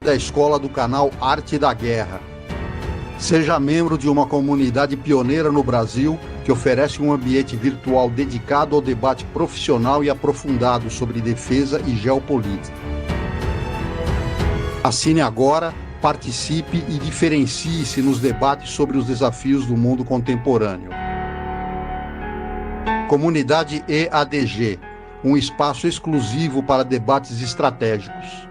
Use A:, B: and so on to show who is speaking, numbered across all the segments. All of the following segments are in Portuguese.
A: Da escola do canal Arte da Guerra. Seja membro de uma comunidade pioneira no Brasil que oferece um ambiente virtual dedicado ao debate profissional e aprofundado sobre defesa e geopolítica. Assine agora, participe e diferencie-se nos debates sobre os desafios do mundo contemporâneo. Comunidade EADG, um espaço exclusivo para debates estratégicos.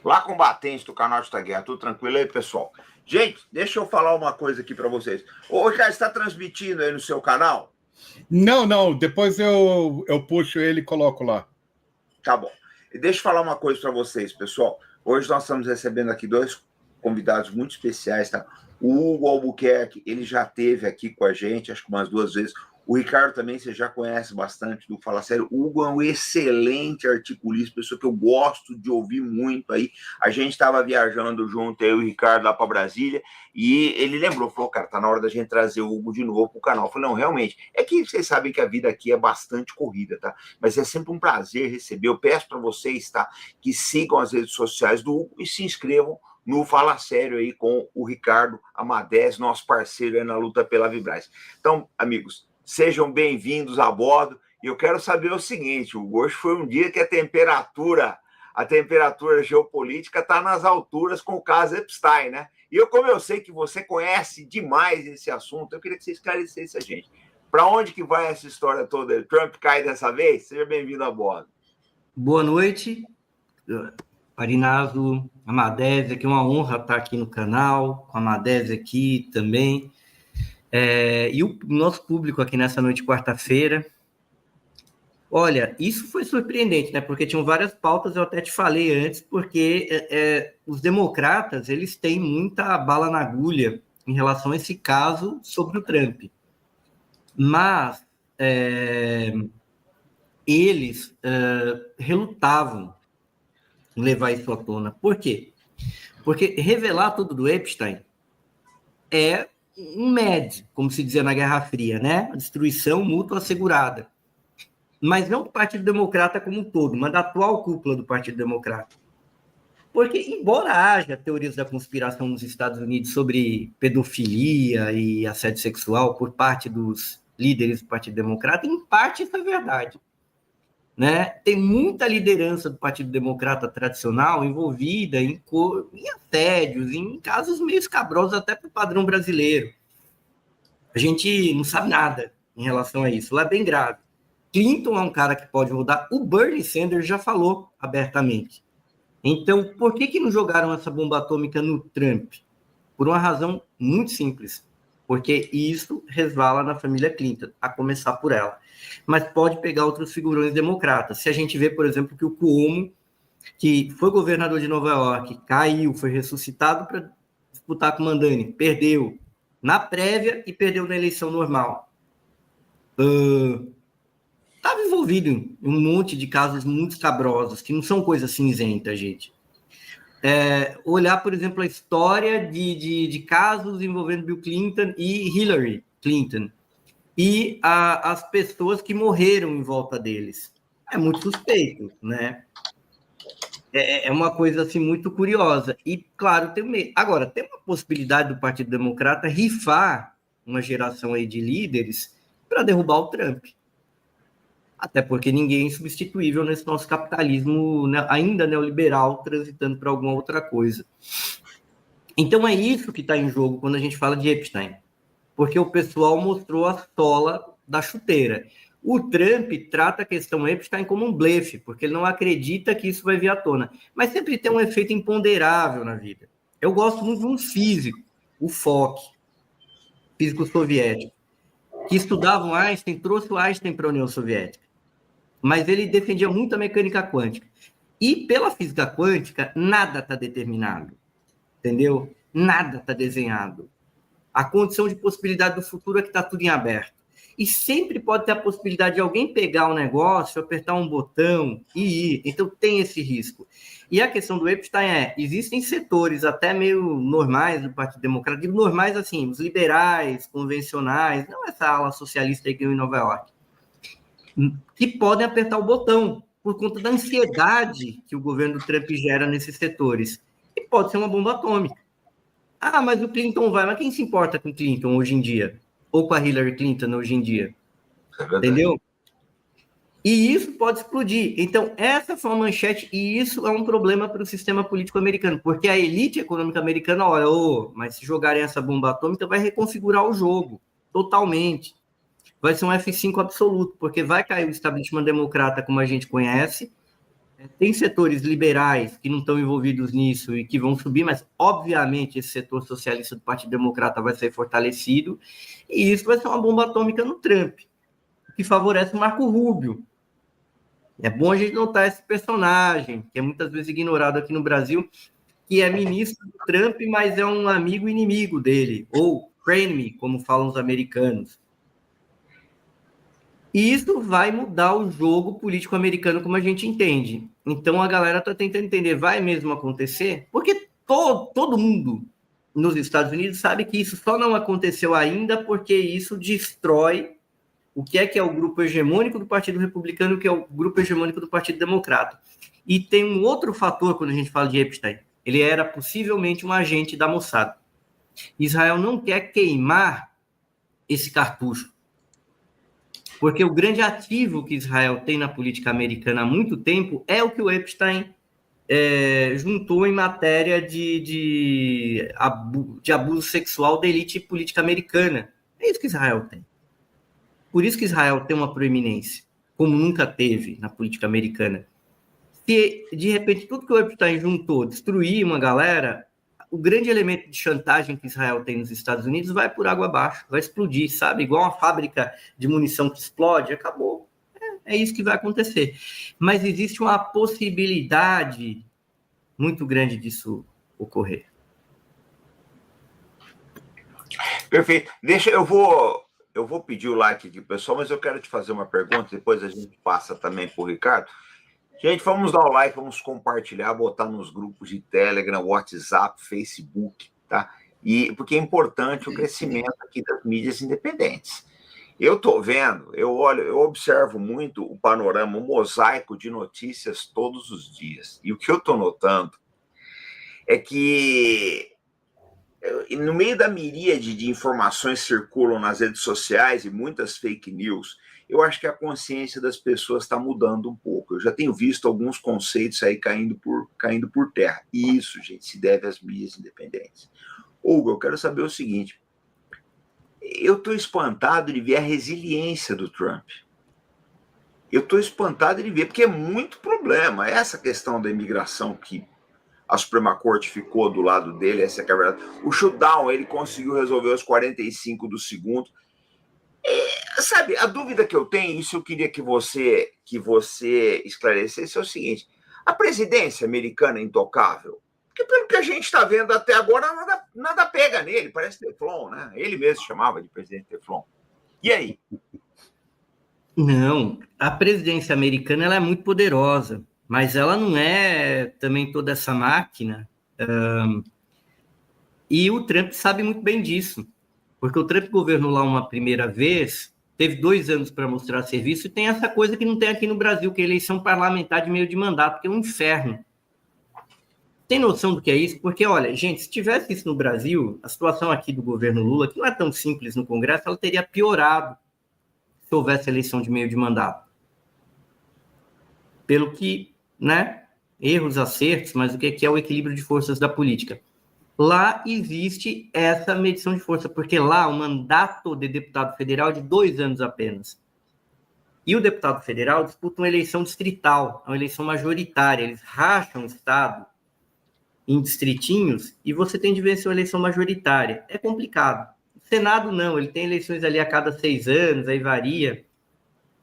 B: Olá, combatentes do canal Arte da Guerra, tudo tranquilo aí, pessoal? Gente, deixa eu falar uma coisa aqui para vocês. Ô, já está transmitindo aí no seu canal?
C: Não, depois eu puxo ele e coloco lá.
B: Tá bom. E deixa eu falar uma coisa para vocês, pessoal. Hoje nós estamos recebendo aqui dois convidados muito especiais, tá? O Hugo Albuquerque, ele já esteve aqui com a gente, acho que umas 2 vezes. O Ricardo também, você já conhece bastante do Fala Sério. O Hugo é um excelente articulista, pessoa que eu gosto de ouvir muito aí. A gente estava viajando junto, eu e o Ricardo, lá para Brasília, e ele lembrou, falou, cara, tá na hora da gente trazer o Hugo de novo pro canal. Eu falei, não, realmente, é que vocês sabem que a vida aqui é bastante corrida, tá? Mas é sempre um prazer receber. Eu peço para vocês, tá, que sigam as redes sociais do Hugo e se inscrevam no Fala Sério aí com o Ricardo Amadés, nosso parceiro aí na luta pela Vibraz. Então, amigos, sejam bem-vindos a bordo. E eu quero saber o seguinte, hoje foi um dia que a temperatura geopolítica está nas alturas com o caso Epstein, né? E como eu sei que você conhece demais esse assunto, eu queria que você esclarecesse a gente. Para onde que vai essa história toda? Trump cai dessa vez? Seja bem-vindo a bordo.
D: Boa noite, Parinaso, Amadés, aqui é uma honra estar aqui no canal, com a Amadés aqui também. E o nosso público aqui nessa noite de quarta-feira, olha, isso foi surpreendente, né? Porque tinham várias pautas, eu até te falei antes, porque os democratas, eles têm muita bala na agulha em relação a esse caso sobre o Trump. Mas eles relutavam em levar isso à tona. Por quê? Porque revelar tudo do Epstein é um MED, como se dizia na Guerra Fria, né? A destruição mútua assegurada. Mas não do Partido Democrata como um todo, mas da atual cúpula do Partido Democrata. Porque, embora haja teorias da conspiração nos Estados Unidos sobre pedofilia e assédio sexual por parte dos líderes do Partido Democrata, em parte isso é verdade. Né? Tem muita liderança do Partido Democrata tradicional envolvida em assédios, em casos meio escabrosos até para o padrão brasileiro. A gente não sabe nada em relação a isso. Lá é bem grave. Clinton é um cara que pode rodar. O Bernie Sanders já falou abertamente. Então, por que não jogaram essa bomba atômica no Trump? Por uma razão muito simples. Porque isso resvala na família Clinton, a começar por ela. Mas pode pegar outros figurões democratas. Se a gente vê, por exemplo, que o Cuomo, que foi governador de Nova York, caiu, foi ressuscitado para disputar com o Mandani, perdeu na prévia e perdeu na eleição normal. Estava envolvido em um monte de casos muito escabrosos, que não são coisas cinzentas, gente. Olhar, por exemplo, a história de casos envolvendo Bill Clinton e Hillary Clinton e as pessoas que morreram em volta deles. É muito suspeito, né? É uma coisa assim muito curiosa. E, claro, agora, tem uma possibilidade do Partido Democrata rifar uma geração aí de líderes para derrubar o Trump. Até porque ninguém é insubstituível nesse nosso capitalismo ainda neoliberal, transitando para alguma outra coisa. Então é isso que está em jogo quando a gente fala de Epstein. Porque o pessoal mostrou a sola da chuteira. O Trump trata a questão Epstein como um blefe, porque ele não acredita que isso vai vir à tona. Mas sempre tem um efeito imponderável na vida. Eu gosto muito de um físico, o Fock, físico soviético, que estudava o Einstein, trouxe o Einstein para a União Soviética. Mas ele defendia muito a mecânica quântica. E pela física quântica, nada está determinado. Entendeu? Nada está desenhado. A condição de possibilidade do futuro é que está tudo em aberto. E sempre pode ter a possibilidade de alguém pegar um negócio, apertar um botão e ir. Então tem esse risco. E a questão do Epstein existem setores até meio normais do Partido Democrata, digo normais assim, os liberais, convencionais, não essa ala socialista aí que ganhou em Nova York, que podem apertar o botão por conta da ansiedade que o governo Trump gera nesses setores. E pode ser uma bomba atômica. Ah, mas o Clinton vai. Mas quem se importa com o Clinton hoje em dia? Ou com a Hillary Clinton hoje em dia? Entendeu? E isso pode explodir. Então, essa foi uma manchete, e isso é um problema para o sistema político americano, porque a elite econômica americana olha, mas se jogarem essa bomba atômica, vai reconfigurar o jogo totalmente. Vai ser um F5 absoluto, porque vai cair o establishment democrata como a gente conhece. Tem setores liberais que não estão envolvidos nisso e que vão subir, mas, obviamente, esse setor socialista do Partido Democrata vai ser fortalecido, e isso vai ser uma bomba atômica no Trump, que favorece o Marco Rubio. É bom a gente notar esse personagem, que é muitas vezes ignorado aqui no Brasil, que é ministro do Trump, mas é um amigo inimigo dele, ou frenemy, como falam os americanos. E isso vai mudar o jogo político americano como a gente entende. Então a galera está tentando entender, vai mesmo acontecer? Porque todo mundo nos Estados Unidos sabe que isso só não aconteceu ainda porque isso destrói o que é o grupo hegemônico do Partido Republicano, que é o grupo hegemônico do Partido Democrata. E tem um outro fator quando a gente fala de Epstein. Ele era possivelmente um agente da Mossad. Israel não quer queimar esse cartucho, porque o grande ativo que Israel tem na política americana há muito tempo é o que o Epstein juntou em matéria de abuso sexual da elite política americana. É isso que Israel tem. Por isso que Israel tem uma proeminência, como nunca teve na política americana. Se, de repente, tudo que o Epstein juntou destruir uma galera, o grande elemento de chantagem que Israel tem nos Estados Unidos vai por água abaixo, vai explodir, sabe? Igual uma fábrica de munição que explode, acabou. É isso que vai acontecer. Mas existe uma possibilidade muito grande disso ocorrer.
B: Perfeito. Eu vou pedir o like aqui, pessoal, mas eu quero te fazer uma pergunta, depois a gente passa também para o Ricardo. Gente, vamos dar o like, vamos compartilhar, botar nos grupos de Telegram, WhatsApp, Facebook, tá? Porque é importante o crescimento aqui das mídias independentes. Eu estou vendo, eu observo muito o panorama, o mosaico de notícias todos os dias. E o que eu estou notando é que no meio da miríade de informações que circulam nas redes sociais e muitas fake news, eu acho que a consciência das pessoas está mudando um pouco. Eu já tenho visto alguns conceitos aí caindo por terra. E isso, gente, se deve às mídias independentes. Hugo, eu quero saber o seguinte. Eu estou espantado de ver a resiliência do Trump. Eu estou espantado de ver, porque é muito problema. Essa questão da imigração que a Suprema Corte ficou do lado dele, essa é a verdade. O shutdown, ele conseguiu resolver os 45 do segundo. Sabe, a dúvida que eu tenho, isso eu queria que você esclarecesse, é o seguinte: a presidência americana é intocável? Porque pelo que a gente está vendo até agora, nada pega nele, parece Teflon, né? Ele mesmo chamava de presidente Teflon. E aí?
D: Não, a presidência americana ela é muito poderosa, mas ela não é também toda essa máquina. E o Trump sabe muito bem disso, porque o Trump governou lá uma primeira vez, teve 2 anos para mostrar serviço, e tem essa coisa que não tem aqui no Brasil, que é a eleição parlamentar de meio de mandato, que é um inferno. Tem noção do que é isso? Porque, olha, gente, se tivesse isso no Brasil, a situação aqui do governo Lula, que não é tão simples no Congresso, ela teria piorado se houvesse eleição de meio de mandato. Pelo que, né, erros, acertos, mas o que é o equilíbrio de forças da política? Lá existe essa medição de força, porque lá o mandato de deputado federal é de 2 anos apenas. E o deputado federal disputa uma eleição distrital, uma eleição majoritária. Eles racham o estado em distritinhos e você tem de vencer uma eleição majoritária. É complicado. O Senado não, ele tem eleições ali a cada 6 anos, aí varia,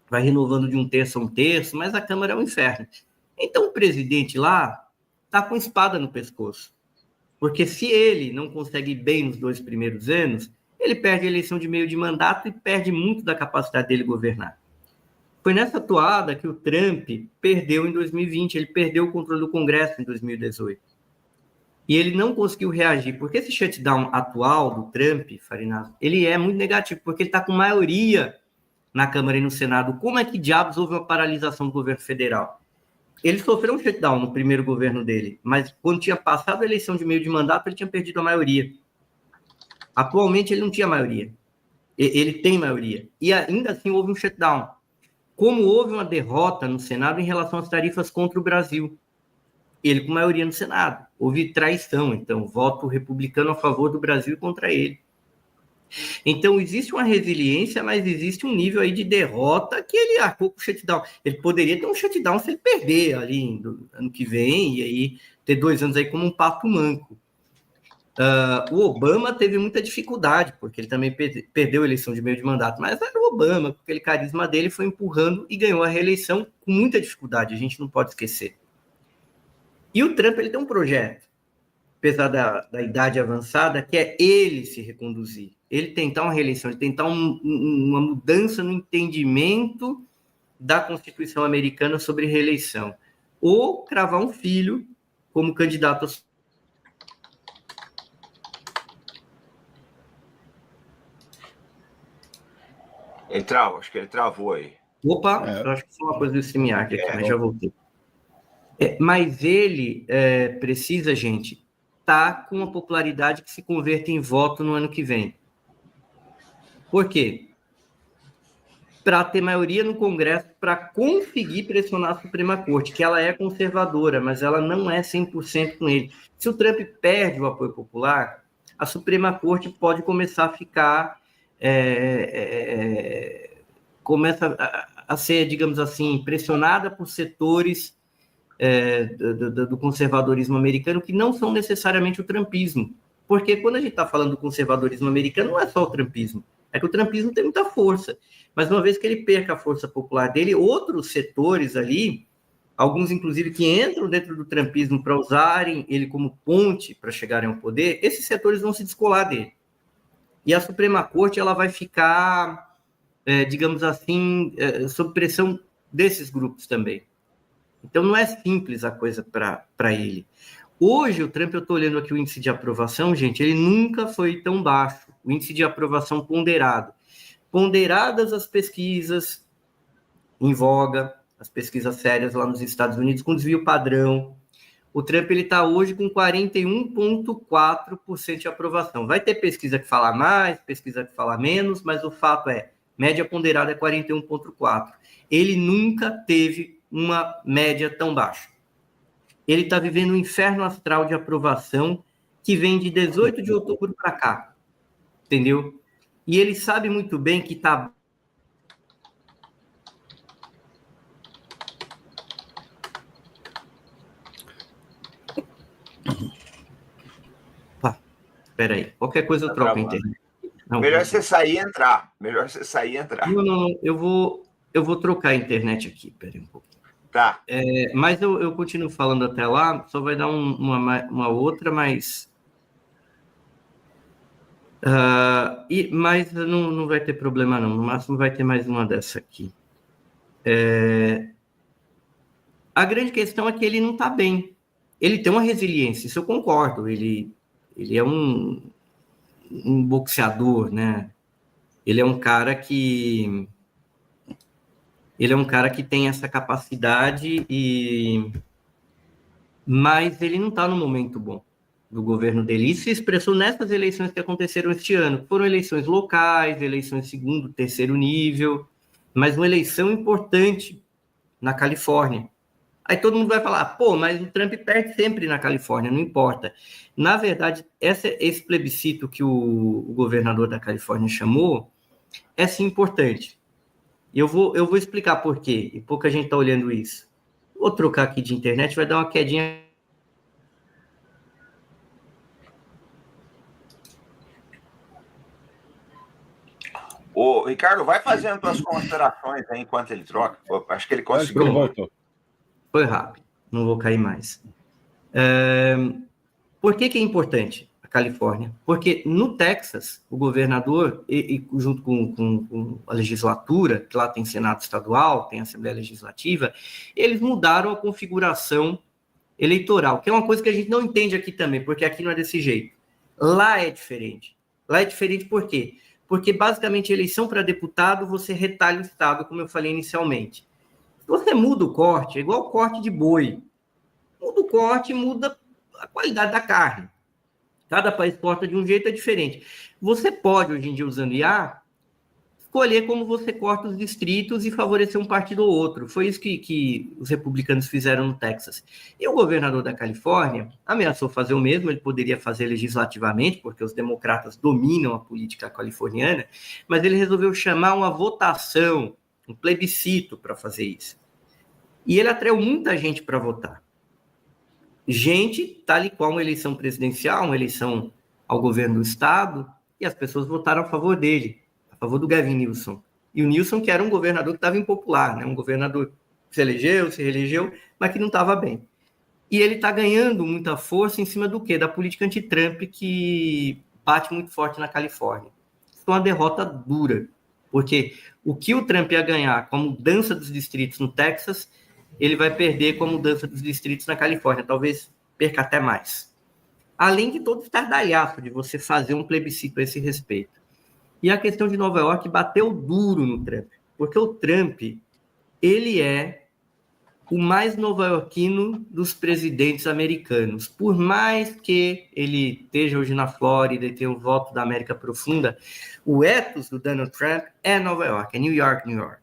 D: vai renovando de 1/3 a 1/3, mas a Câmara é um inferno. Então o presidente lá está com espada no pescoço. Porque se ele não consegue ir bem nos 2 primeiros anos, ele perde a eleição de meio de mandato e perde muito da capacidade dele governar. Foi nessa toada que o Trump perdeu em 2020, ele perdeu o controle do Congresso em 2018. E ele não conseguiu reagir, porque esse shutdown atual do Trump, Farinazzo, ele é muito negativo, porque ele está com maioria na Câmara e no Senado. Como é que diabos houve uma paralisação do governo federal? ele sofreu um shutdown no primeiro governo dele, mas quando tinha passado a eleição de meio de mandato, ele tinha perdido a maioria. Atualmente, ele não tinha maioria. Ele tem maioria. E ainda assim houve um shutdown. Como houve uma derrota no Senado em relação às tarifas contra o Brasil. Ele com maioria no Senado. Houve traição, então, voto republicano a favor do Brasil e contra ele. Então, existe uma resiliência, mas existe um nível aí de derrota que ele arcou com o shutdown. Ele poderia ter um shutdown se ele perder ali no ano que vem, e aí ter 2 anos aí como um pato manco. O Obama teve muita dificuldade, porque ele também perdeu a eleição de meio de mandato, mas era o Obama, com aquele carisma dele, foi empurrando e ganhou a reeleição com muita dificuldade, a gente não pode esquecer. E o Trump, ele tem um projeto, apesar da idade avançada, que é ele se reconduzir, ele tentar uma reeleição, ele tentar uma mudança no entendimento da Constituição americana sobre reeleição, ou cravar um filho como candidato a...
B: Acho que ele travou aí.
D: Opa, eu acho que foi uma coisa do StreamYard aqui, mas já voltei. Mas ele precisa, gente, estar com uma popularidade que se converta em voto no ano que vem. Por quê? Para ter maioria no Congresso, para conseguir pressionar a Suprema Corte, que ela é conservadora, mas ela não é 100% com ele. Se o Trump perde o apoio popular, a Suprema Corte pode começar a ficar... começa a ser, digamos assim, pressionada por setores do conservadorismo americano que não são necessariamente o trumpismo. Porque quando a gente está falando do conservadorismo americano, não é só o trumpismo. É que o trumpismo tem muita força. Mas uma vez que ele perca a força popular dele, outros setores ali, alguns inclusive que entram dentro do trumpismo para usarem ele como ponte para chegarem ao poder, esses setores vão se descolar dele. E a Suprema Corte ela vai ficar, digamos assim, sob pressão desses grupos também. Então, não é simples a coisa para ele. Hoje, o Trump, eu estou olhando aqui o índice de aprovação, gente, ele nunca foi tão baixo. O índice de aprovação ponderado. Ponderadas as pesquisas em voga, as pesquisas sérias lá nos Estados Unidos, com desvio padrão, o Trump está hoje com 41,4% de aprovação. Vai ter pesquisa que fala mais, pesquisa que fala menos, mas o fato é, média ponderada é 41,4%. Ele nunca teve uma média tão baixa. Ele está vivendo um inferno astral de aprovação que vem de 18 de outubro para cá. Entendeu? E ele sabe muito bem que está... Espera aí, qualquer coisa eu troco a internet. Não,
B: melhor você sair e entrar. Não,
D: eu vou trocar a internet aqui, espera aí um pouquinho.
B: Tá.
D: Mas eu continuo falando até lá, só vai dar uma outra, mas... mas não vai ter problema não, no máximo vai ter mais uma dessa aqui. A grande questão é que ele não está bem. Ele tem uma resiliência, isso eu concordo, ele é um boxeador, né? Ele é um cara que tem essa capacidade, mas ele não está no momento bom do governo dele. Isso se expressou nessas eleições que aconteceram este ano. Foram eleições locais, eleições de segundo, terceiro nível, mas uma eleição importante na Califórnia. Aí todo mundo vai falar, pô, mas o Trump perde sempre na Califórnia, não importa. Na verdade, esse plebiscito que o governador da Califórnia chamou é sim importante. Eu vou explicar por quê, e pouca gente está olhando isso. Vou trocar aqui de internet, vai dar uma quedinha.
B: Ô, Ricardo, vai fazendo suas considerações aí enquanto ele troca. Acho que ele conseguiu.
D: Foi rápido, não vou cair mais. Por que é importante a Califórnia? Porque no Texas, o governador, junto com a legislatura, que lá tem Senado Estadual, tem Assembleia Legislativa, eles mudaram a configuração eleitoral, que é uma coisa que a gente não entende aqui também, porque aqui não é desse jeito. Lá é diferente. Lá é diferente por quê? Porque, basicamente, eleição para deputado, você retalha o Estado, como eu falei inicialmente. Você muda o corte, é igual o corte de boi. Muda o corte, muda a qualidade da carne. Cada país corta de um jeito, é diferente. Você pode, hoje em dia, usando IA, escolher como você corta os distritos e favorecer um partido ou outro. Foi isso que os republicanos fizeram no Texas. E o governador da Califórnia ameaçou fazer o mesmo, ele poderia fazer legislativamente, porque os democratas dominam a política californiana, mas ele resolveu chamar uma votação, um plebiscito para fazer isso. E ele atraiu muita gente para votar. Gente, tal e qual uma eleição presidencial, uma eleição ao governo do estado, e as pessoas votaram a favor dele, a favor do Gavin Newsom. E o Newsom, que era um governador que estava impopular, né? Um governador que se elegeu, se reelegeu, mas que não estava bem. E ele está ganhando muita força em cima do quê? Da política anti-Trump, que bate muito forte na Califórnia. Isso é uma derrota dura, porque o que o Trump ia ganhar com a mudança dos distritos no Texas, ele vai perder com a mudança dos distritos na Califórnia, talvez perca até mais. Além de todo o estardalhaço de você fazer um plebiscito a esse respeito. E a questão de Nova York bateu duro no Trump, porque o Trump, ele é o mais nova-iorquino dos presidentes americanos. Por mais que ele esteja hoje na Flórida e tenha o voto da América Profunda, o ethos do Donald Trump é Nova York, é New York, New York.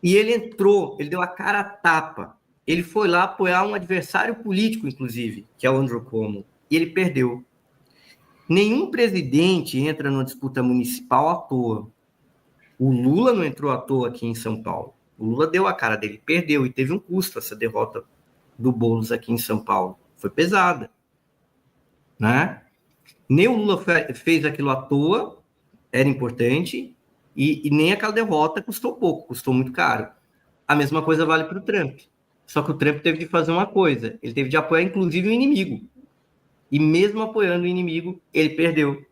D: E ele entrou, ele deu a cara a tapa. Ele foi lá apoiar um adversário político, inclusive, que é o Andrew Cuomo, e ele perdeu. Nenhum presidente entra numa disputa municipal à toa. O Lula não entrou à toa aqui em São Paulo. O Lula deu a cara dele, perdeu, e teve um custo essa derrota do Boulos aqui em São Paulo. Foi pesada. Né? Nem o Lula fez aquilo à toa, era importante, e nem aquela derrota custou pouco, custou muito caro. A mesma coisa vale para o Trump. Só que o Trump teve de fazer uma coisa, ele teve de apoiar inclusive o inimigo. E mesmo apoiando o inimigo, ele perdeu.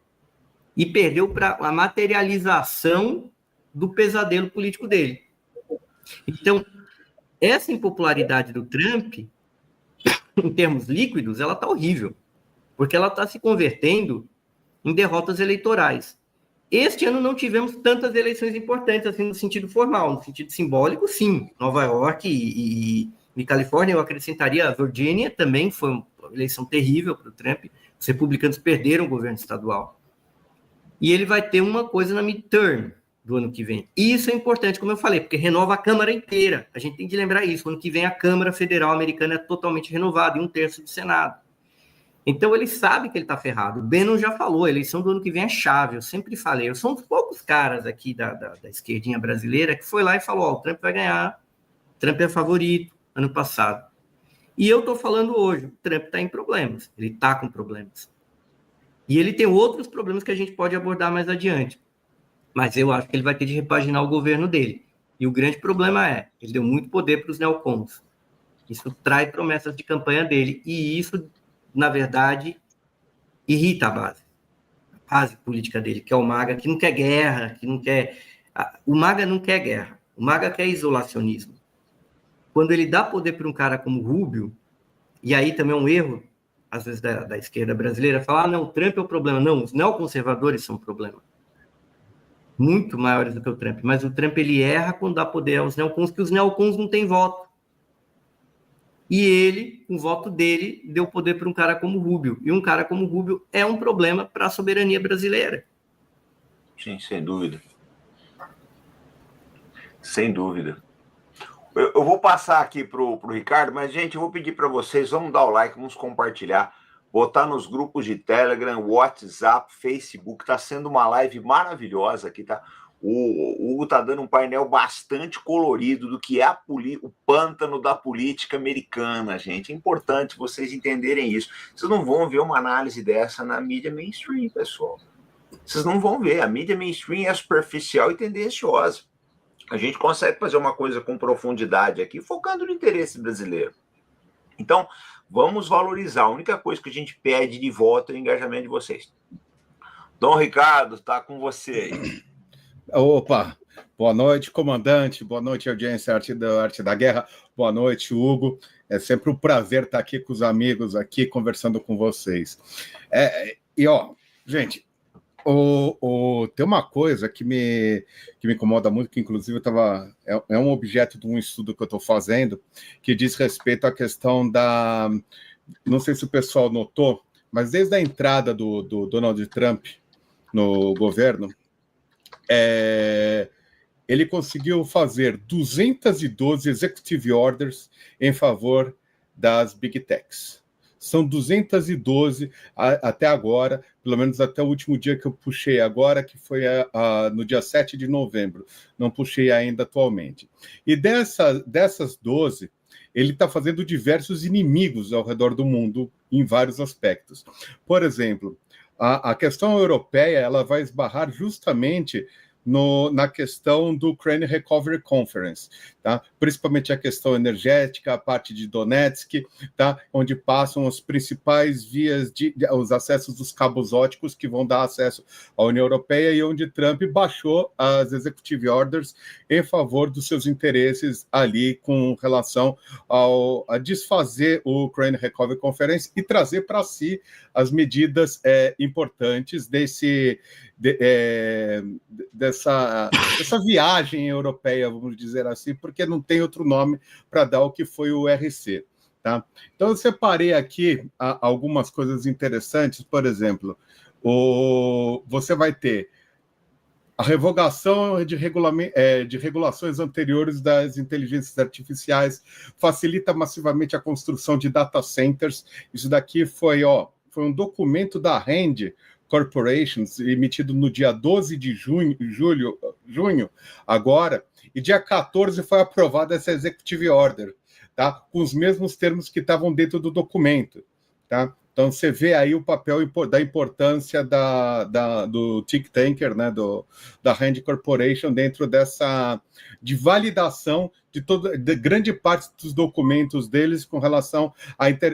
D: E perdeu para a materialização do pesadelo político dele. Então, essa impopularidade do Trump, em termos líquidos, ela está horrível. Porque ela está se convertendo em derrotas eleitorais. Este ano não tivemos tantas eleições importantes assim no sentido formal, no sentido simbólico, sim. Nova York e Califórnia, eu acrescentaria a Virgínia, também foi uma eleição terrível para o Trump. Os republicanos perderam o governo estadual. E ele vai ter uma coisa na midterm do ano que vem. E isso é importante, como eu falei, porque renova a Câmara inteira. A gente tem que lembrar isso. No ano que vem a Câmara Federal Americana é totalmente renovada, e 1/3 do Senado. Então, ele sabe que ele está ferrado. O Bannon já falou, a eleição do ano que vem é chave. Eu sempre falei. Eu sou um dos poucos caras aqui da esquerdinha brasileira que foi lá e falou, o Trump vai ganhar. O Trump é favorito ano passado. E eu estou falando hoje, o Trump está em problemas. Ele está com problemas. E ele tem outros problemas que a gente pode abordar mais adiante. Mas eu acho que ele vai ter de repaginar o governo dele. E o grande problema é, ele deu muito poder para os neocons. Isso trai promessas de campanha dele. E isso, na verdade, irrita a base política dele, que é o MAGA, que não quer guerra, que não quer... O MAGA não quer guerra, o MAGA quer isolacionismo. Quando ele dá poder para um cara como Rubio, e aí também é um erro, às vezes, da esquerda brasileira, falar, não, o Trump é o problema. Não, os neoconservadores são o problema. Muito maiores do que o Trump. Mas o Trump, ele erra quando dá poder aos neocons, que os neocons não têm voto. E ele, com o voto dele, deu poder para um cara como Rubio. E um cara como Rubio é um problema para a soberania brasileira.
B: Sim, sem dúvida. Sem dúvida. Eu vou passar aqui para o Ricardo, mas, gente, eu vou pedir para vocês, vamos dar o like, vamos compartilhar, botar nos grupos de Telegram, WhatsApp, Facebook. Está sendo uma live maravilhosa aqui, tá? O Hugo está dando um painel bastante colorido do que é o pântano da política americana, gente. É importante vocês entenderem isso. Vocês não vão ver uma análise dessa na mídia mainstream, pessoal. Vocês não vão ver. A mídia mainstream é superficial e tendenciosa. A gente consegue fazer uma coisa com profundidade aqui, focando no interesse brasileiro. Então, vamos valorizar. A única coisa que a gente pede de volta é o engajamento de vocês. Dom Ricardo, está com você aí.
C: Opa, boa noite, comandante, boa noite, audiência Arte da Guerra, boa noite, Hugo. É sempre um prazer estar aqui com os amigos, aqui conversando com vocês. Gente, Tem uma coisa que me incomoda muito, que inclusive é um objeto de um estudo que eu estou fazendo, que diz respeito à questão da... Não sei se o pessoal notou, mas desde a entrada do Donald Trump no governo, ele conseguiu fazer 212 executive orders em favor das big techs. São 212 até agora, pelo menos até o último dia que eu puxei agora, que foi no dia 7 de novembro. Não puxei ainda atualmente. E dessas 12, ele está fazendo diversos inimigos ao redor do mundo em vários aspectos. Por exemplo, a questão europeia ela vai esbarrar justamente na questão do Ukraine Recovery Conference, tá? Principalmente a questão energética, a parte de Donetsk, tá? Onde passam as principais vias, os acessos dos cabos óticos que vão dar acesso à União Europeia e onde Trump baixou as executive orders em favor dos seus interesses ali com relação a desfazer o Ukraine Recovery Conference e trazer para si as medidas importantes dessa viagem europeia, vamos dizer assim, porque não tem outro nome para dar o que foi o RC. Tá? Então, eu separei aqui algumas coisas interessantes. Por exemplo, você vai ter a revogação de regulações anteriores das inteligências artificiais, facilita massivamente a construção de data centers. Isso daqui foi um documento da Rand Corporations, emitido no dia 12 de junho agora, e dia 14 foi aprovada essa executive order, tá? Com os mesmos termos que estavam dentro do documento, tá? Então, você vê aí o papel da importância do think tanker, né, da Rand Corporation, dentro de validação de grande parte dos documentos deles com relação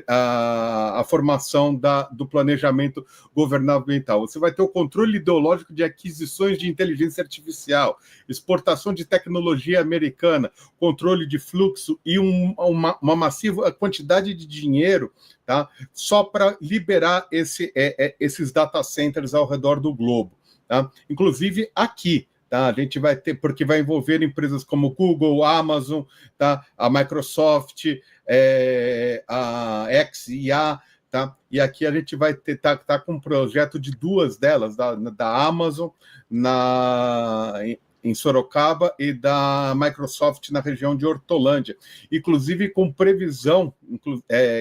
C: à formação do planejamento governamental. Você vai ter o controle ideológico de aquisições de inteligência artificial, exportação de tecnologia americana, controle de fluxo e uma massiva quantidade de dinheiro, tá? Só para liberar esses data centers ao redor do globo, tá? Inclusive aqui, tá? A gente vai ter, porque vai envolver empresas como Google, Amazon, tá? A Microsoft, a XIA, tá? E aqui a gente vai tá com um projeto de duas delas, da Amazon em Sorocaba e da Microsoft na região de Hortolândia, inclusive com previsão,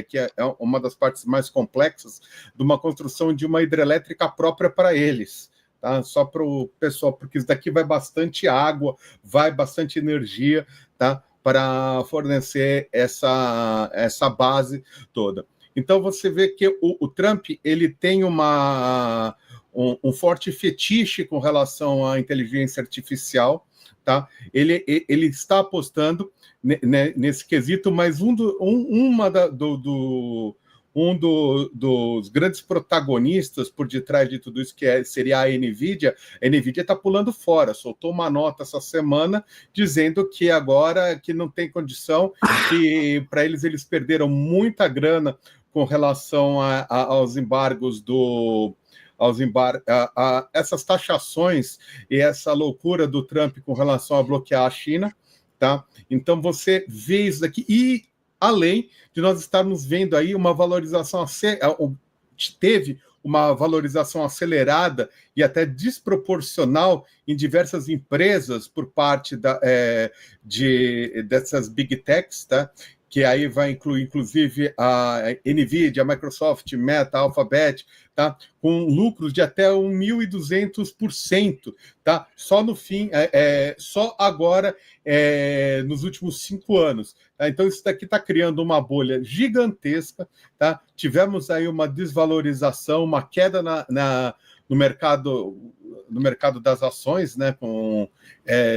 C: que é uma das partes mais complexas, de uma construção de uma hidrelétrica própria para eles, tá? Só para o pessoal, porque isso daqui vai bastante água, vai bastante energia, tá? Para fornecer essa base toda. Então, você vê que o Trump ele tem um forte fetiche com relação à inteligência artificial, tá? Ele está apostando nesse quesito, mas dos grandes protagonistas por detrás de tudo isso, seria a NVIDIA está pulando fora, soltou uma nota essa semana dizendo que agora que não tem condição, que para eles perderam muita grana com relação aos embargos essas taxações e essa loucura do Trump com relação a bloquear a China, tá? Então você vê isso daqui, e além de nós estarmos vendo aí uma valorização, teve uma valorização acelerada e até desproporcional em diversas empresas por parte dessas big techs, tá? Que aí vai incluir, inclusive, a NVIDIA, a Microsoft, Meta, Alphabet, tá? Com lucros de até 1.200%, tá? Só no fim, só agora, nos últimos 5 anos. Tá? Então, isso daqui está criando uma bolha gigantesca, tá? Tivemos aí uma desvalorização, uma queda no mercado das ações, né? Com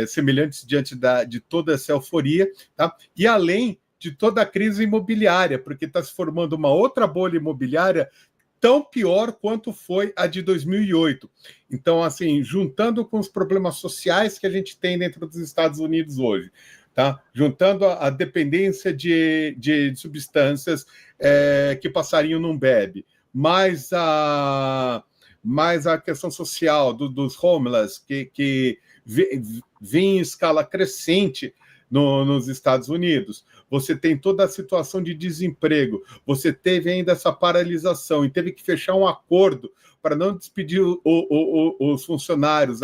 C: semelhantes diante de toda essa euforia, tá? E além de toda a crise imobiliária, porque está se formando uma outra bolha imobiliária tão pior quanto foi a de 2008. Então, assim, juntando com os problemas sociais que a gente tem dentro dos Estados Unidos hoje, tá? Juntando a dependência de substâncias que passariam num BEB, mais mas a questão social dos homeless, que vem em escala crescente nos Estados Unidos. Você tem toda a situação de desemprego, você teve ainda essa paralisação e teve que fechar um acordo para não despedir os funcionários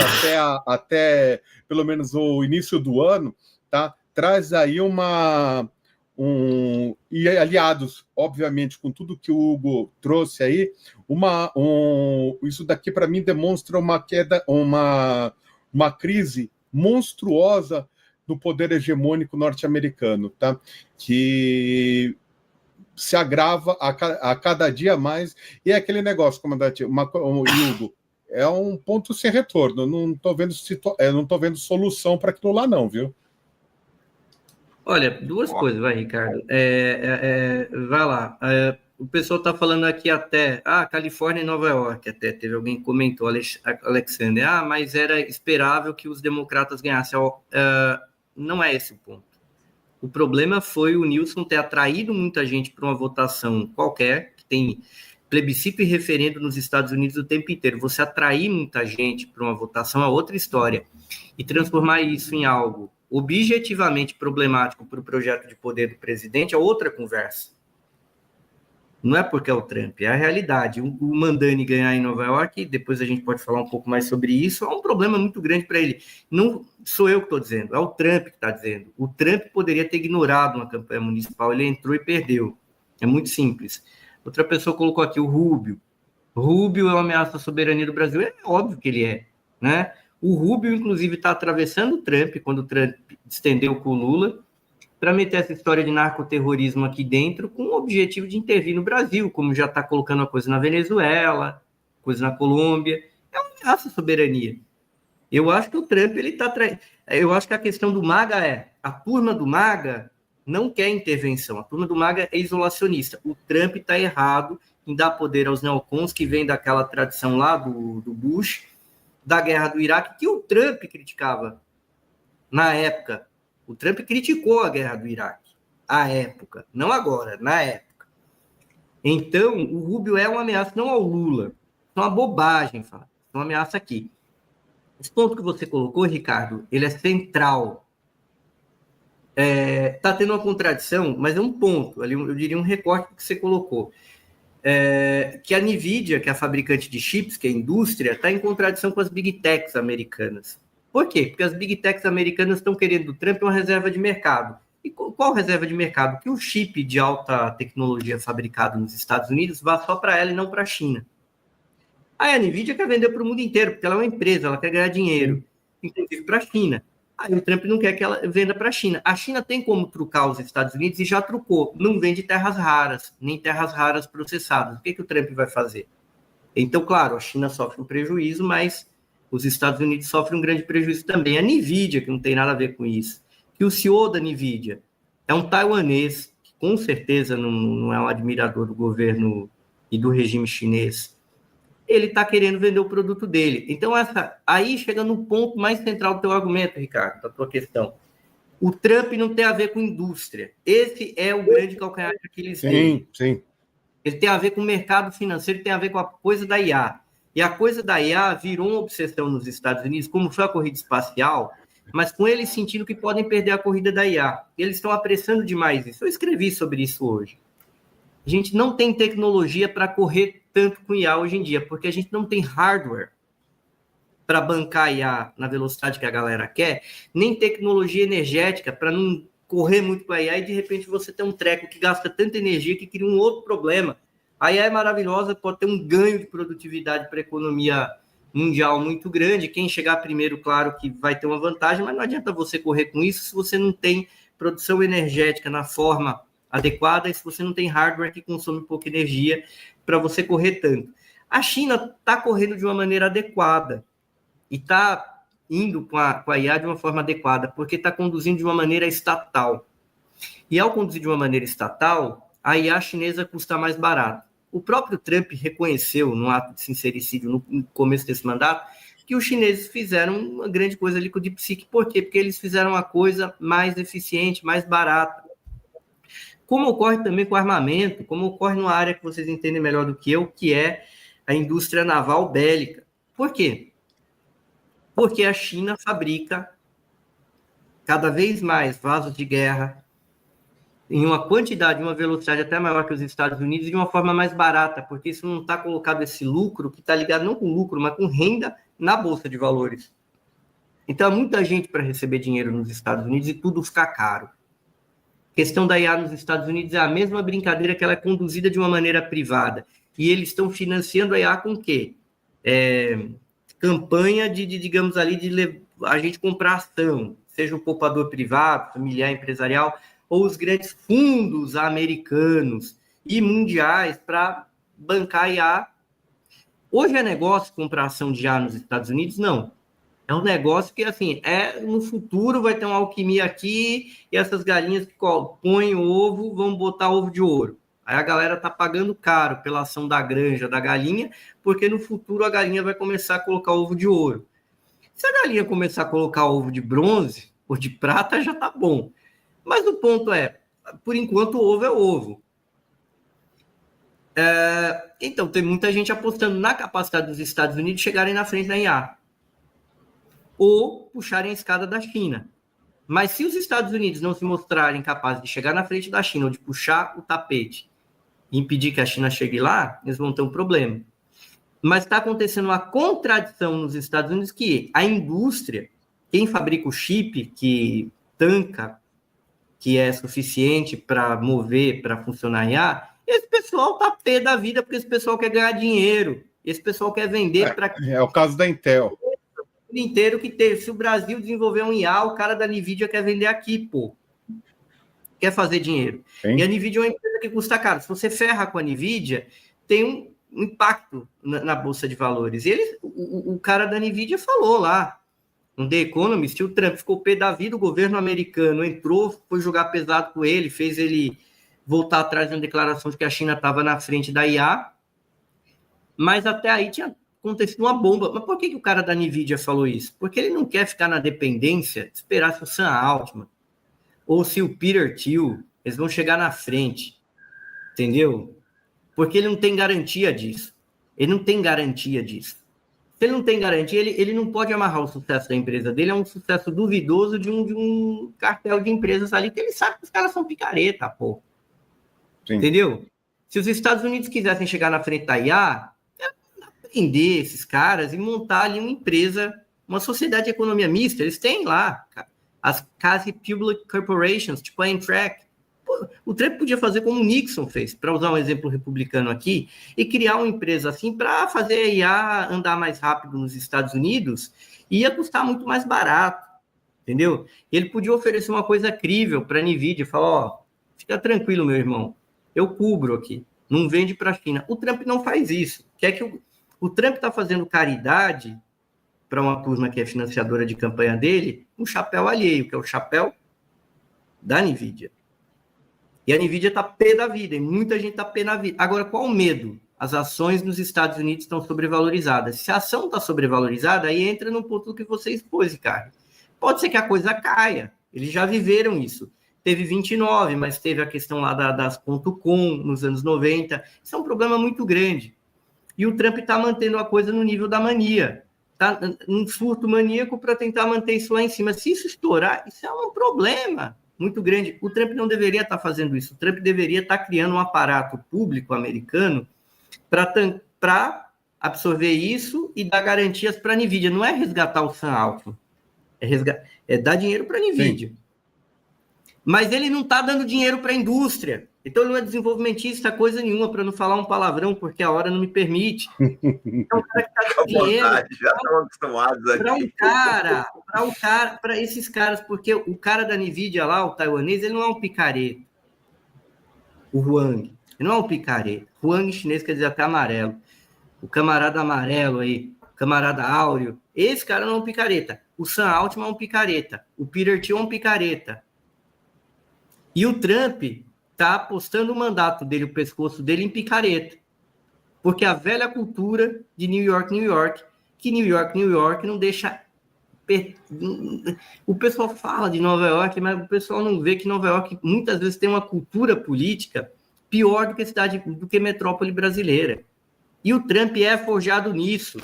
C: até pelo menos o início do ano, tá? Traz aí e aliados, obviamente, com tudo que o Hugo trouxe aí, isso daqui para mim demonstra uma crise monstruosa do poder hegemônico norte-americano, tá? Que se agrava a cada dia mais, e é aquele negócio, comandante Hugo, é um ponto sem retorno. Eu não estou vendo solução para aquilo lá, não, viu?
D: Olha, duas coisas, vai, Ricardo. Vai lá. O pessoal está falando aqui até, Califórnia e Nova York, até teve alguém que comentou, Alexander, mas era esperável que os democratas ganhassem. Não é esse o ponto. O problema foi o Nilson ter atraído muita gente para uma votação qualquer, que tem plebiscito e referendo nos Estados Unidos o tempo inteiro. Você atrair muita gente para uma votação é outra história. E transformar isso em algo objetivamente problemático para o projeto de poder do presidente é outra conversa. Não é porque é o Trump, é a realidade. O Mandani ganhar em Nova York, depois a gente pode falar um pouco mais sobre isso, é um problema muito grande para ele. Não sou eu que estou dizendo, é o Trump que está dizendo. O Trump poderia ter ignorado uma campanha municipal, ele entrou e perdeu. É muito simples. Outra pessoa colocou aqui o Rubio. Rubio é uma ameaça à soberania do Brasil. É óbvio que ele é, né? O Rubio, inclusive, está atravessando o Trump, quando o Trump estendeu com o Lula, para meter essa história de narcoterrorismo aqui dentro com o objetivo de intervir no Brasil, como já está colocando a coisa na Venezuela, coisa na Colômbia. É uma ameaça à soberania. Eu acho que o Trump, ele está... Eu acho que a questão do MAGA a turma do MAGA não quer intervenção, a turma do MAGA é isolacionista. O Trump está errado em dar poder aos neocons, que vem daquela tradição lá do Bush, da guerra do Iraque, que o Trump criticava na época. O Trump criticou a guerra do Iraque, à época, não agora, na época. Então, o Rubio é uma ameaça não ao Lula, é uma bobagem, Fábio, é uma ameaça aqui. Esse ponto que você colocou, Ricardo, ele é central. Está tendo uma contradição, mas é um ponto, ali, eu diria um recorte que você colocou. Que a NVIDIA, que é a fabricante de chips, que é a indústria, está em contradição com as Big Techs americanas. Por quê? Porque as Big Techs americanas estão querendo do Trump uma reserva de mercado. E qual reserva de mercado? Que o chip de alta tecnologia fabricado nos Estados Unidos vá só para ela e não para a China. Aí a NVIDIA quer vender para o mundo inteiro, porque ela é uma empresa, ela quer ganhar dinheiro, inclusive para a China. Aí o Trump não quer que ela venda para a China. A China tem como trucar os Estados Unidos e já trucou. Não vende terras raras, nem terras raras processadas. O que o Trump vai fazer? Então, claro, a China sofre um prejuízo, mas os Estados Unidos sofrem um grande prejuízo também. A NVIDIA, que não tem nada a ver com isso, que o CEO da NVIDIA é um taiwanês, que com certeza não é um admirador do governo e do regime chinês, ele está querendo vender o produto dele. Então, aí chega no ponto mais central do teu argumento, Ricardo, da tua questão. O Trump não tem a ver com indústria. Esse é o grande calcanhar de Aquiles dele.
C: Sim.
D: Ele tem a ver com o mercado financeiro, tem a ver com a coisa da IA. E a coisa da IA virou uma obsessão nos Estados Unidos, como foi a corrida espacial, mas com eles sentindo que podem perder a corrida da IA. Eles estão apressando demais isso. Eu escrevi sobre isso hoje. A gente não tem tecnologia para correr tanto com IA hoje em dia, porque a gente não tem hardware para bancar IA na velocidade que a galera quer, nem tecnologia energética para não correr muito com a IA e de repente você tem um treco que gasta tanta energia que cria um outro problema. A IA é maravilhosa, pode ter um ganho de produtividade para a economia mundial muito grande. Quem chegar primeiro, claro que vai ter uma vantagem, mas não adianta você correr com isso se você não tem produção energética na forma adequada e se você não tem hardware que consome pouca energia para você correr tanto. A China está correndo de uma maneira adequada e está indo com a IA de uma forma adequada, porque está conduzindo de uma maneira estatal. E ao conduzir de uma maneira estatal, a IA chinesa custa mais barato. O próprio Trump reconheceu, no ato de sincericídio, no começo desse mandato, que os chineses fizeram uma grande coisa ali com o DeepSeek. Por quê? Porque eles fizeram uma coisa mais eficiente, mais barata. Como ocorre também com armamento, como ocorre numa área que vocês entendem melhor do que eu, que é a indústria naval bélica. Por quê? Porque a China fabrica cada vez mais vasos de guerra em uma quantidade, uma velocidade até maior que os Estados Unidos, de uma forma mais barata, porque isso não está colocado esse lucro, que está ligado não com lucro, mas com renda na Bolsa de Valores. Então, há muita gente para receber dinheiro nos Estados Unidos e tudo fica caro. A questão da IA nos Estados Unidos é a mesma brincadeira, que ela é conduzida de uma maneira privada. E eles estão financiando a IA com o quê? Campanha digamos ali, de a gente comprar ação, seja um poupador privado, familiar, empresarial, ou os grandes fundos americanos e mundiais para bancar a IA. Hoje é negócio comprar ação de IA nos Estados Unidos? Não. É um negócio que, assim, no futuro vai ter uma alquimia aqui e essas galinhas que põem ovo vão botar ovo de ouro. Aí a galera tá pagando caro pela ação da granja da galinha, porque no futuro a galinha vai começar a colocar ovo de ouro. Se a galinha começar a colocar ovo de bronze ou de prata, já tá bom. Mas o ponto é, por enquanto, o ovo é ovo. Então, tem muita gente apostando na capacidade dos Estados Unidos de chegarem na frente da IA. Ou puxarem a escada da China. Mas se os Estados Unidos não se mostrarem capazes de chegar na frente da China, ou de puxar o tapete e impedir que a China chegue lá, eles vão ter um problema. Mas está acontecendo uma contradição nos Estados Unidos, que a indústria, quem fabrica o chip que tanca, que é suficiente para mover, para funcionar a IA, esse pessoal tá pé da vida, porque esse pessoal quer ganhar dinheiro, esse pessoal quer vender para...
C: É o caso da Intel.
D: O inteiro que teve. Se o Brasil desenvolver um IA, o cara da NVIDIA quer vender aqui, pô. Quer fazer dinheiro. Sim. E a NVIDIA é uma empresa que custa caro. Se você ferra com a NVIDIA, tem um impacto na Bolsa de Valores. E o cara da NVIDIA falou lá, no The Economist, o Trump ficou pé da vida, o governo americano entrou, foi jogar pesado com ele, fez ele voltar atrás de uma declaração de que a China estava na frente da IA, mas até aí tinha acontecido uma bomba. Mas por que o cara da NVIDIA falou isso? Porque ele não quer ficar na dependência, esperar se o Sam Altman ou se o Peter Thiel, eles vão chegar na frente, entendeu? Porque ele não tem garantia disso. Ele não tem garantia disso. Se ele não tem garantia, ele não pode amarrar o sucesso da empresa dele a um sucesso duvidoso de um cartel de empresas ali, que ele sabe que os caras são picareta, pô. Sim. Entendeu? Se os Estados Unidos quisessem chegar na frente da IA, prender esses caras e montar ali uma empresa, uma sociedade de economia mista. Eles têm lá as quasi public corporations, tipo a Amtrak. Pô, o Trump podia fazer como o Nixon fez, para usar um exemplo republicano aqui, e criar uma empresa assim para fazer a IA andar mais rápido nos Estados Unidos, e ia custar muito mais barato, entendeu? Ele podia oferecer uma coisa crível para a NVIDIA, falar, ó, fica tranquilo, meu irmão, eu cubro aqui, não vende para a China. O Trump não faz isso. Quer que o Trump está fazendo caridade para uma turma que é financiadora de campanha dele, um chapéu alheio, que é o chapéu da NVIDIA. E a NVIDIA está pé da vida, e muita gente está pé da vida. Agora, qual o medo? As ações nos Estados Unidos estão sobrevalorizadas. Se a ação está sobrevalorizada, aí entra no ponto que você expôs, Ricardo. Pode ser que a coisa caia. Eles já viveram isso. Teve 29, mas teve a questão lá das .com nos anos 90. Isso é um problema muito grande. E o Trump está mantendo a coisa no nível da mania. Tá um surto maníaco para tentar manter isso lá em cima. Se isso estourar, isso é um problema muito grande. O Trump não deveria estar fazendo isso. O Trump deveria estar criando um aparato público americano para absorver isso e dar garantias para a NVIDIA. Não é resgatar o Sam Altman. É dar dinheiro para a NVIDIA. Sim. Mas ele não está dando dinheiro para a indústria. Então, ele não é desenvolvimentista, coisa nenhuma, para não falar um palavrão, porque a hora não me permite. Então, o cara que está dando dinheiro...
B: Já estão acostumados aqui.
D: Para esses caras, porque o cara da NVIDIA lá, o taiwanês, ele não é um picareta. O Huang. Ele não é um picareta. Huang em chinês quer dizer até amarelo. O camarada amarelo aí, o camarada áureo, esse cara não é um picareta. O Sam Altman é um picareta. O Peter Thiel é um picareta. E o Trump está apostando o mandato dele, o pescoço dele, em picareta. Porque a velha cultura de New York, que New York não deixa... O pessoal fala de Nova York, mas o pessoal não vê que Nova York muitas vezes tem uma cultura política pior do que metrópole brasileira. E o Trump é forjado nisso.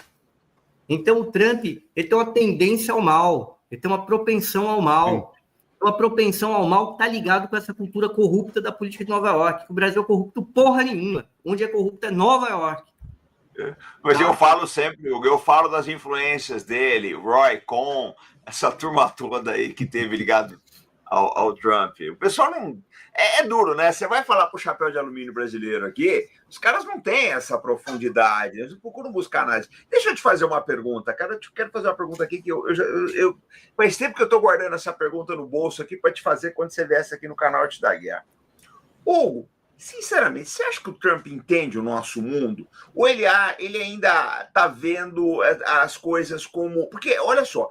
D: Então, o Trump ele tem uma tendência ao mal, ele tem uma propensão ao mal. Uma propensão ao mal que está ligado com essa cultura corrupta da política de Nova York. O Brasil é corrupto porra nenhuma. Onde é corrupto é Nova York.
B: Mas eu falo sempre, eu falo das influências dele, Roy Cohn, essa turma toda aí que teve ligado ao Trump. O pessoal não... É duro, né? Você vai falar para o chapéu de alumínio brasileiro aqui, os caras não têm essa profundidade, eles procuram buscar análise. Deixa eu te fazer uma pergunta, cara. Eu quero fazer uma pergunta aqui que eu faz tempo que eu estou guardando essa pergunta no bolso aqui para te fazer quando você viesse aqui no canal Arte da Guerra. Hugo, sinceramente, você acha que o Trump entende o nosso mundo? Ou ele ainda está vendo as coisas como... Porque, olha só,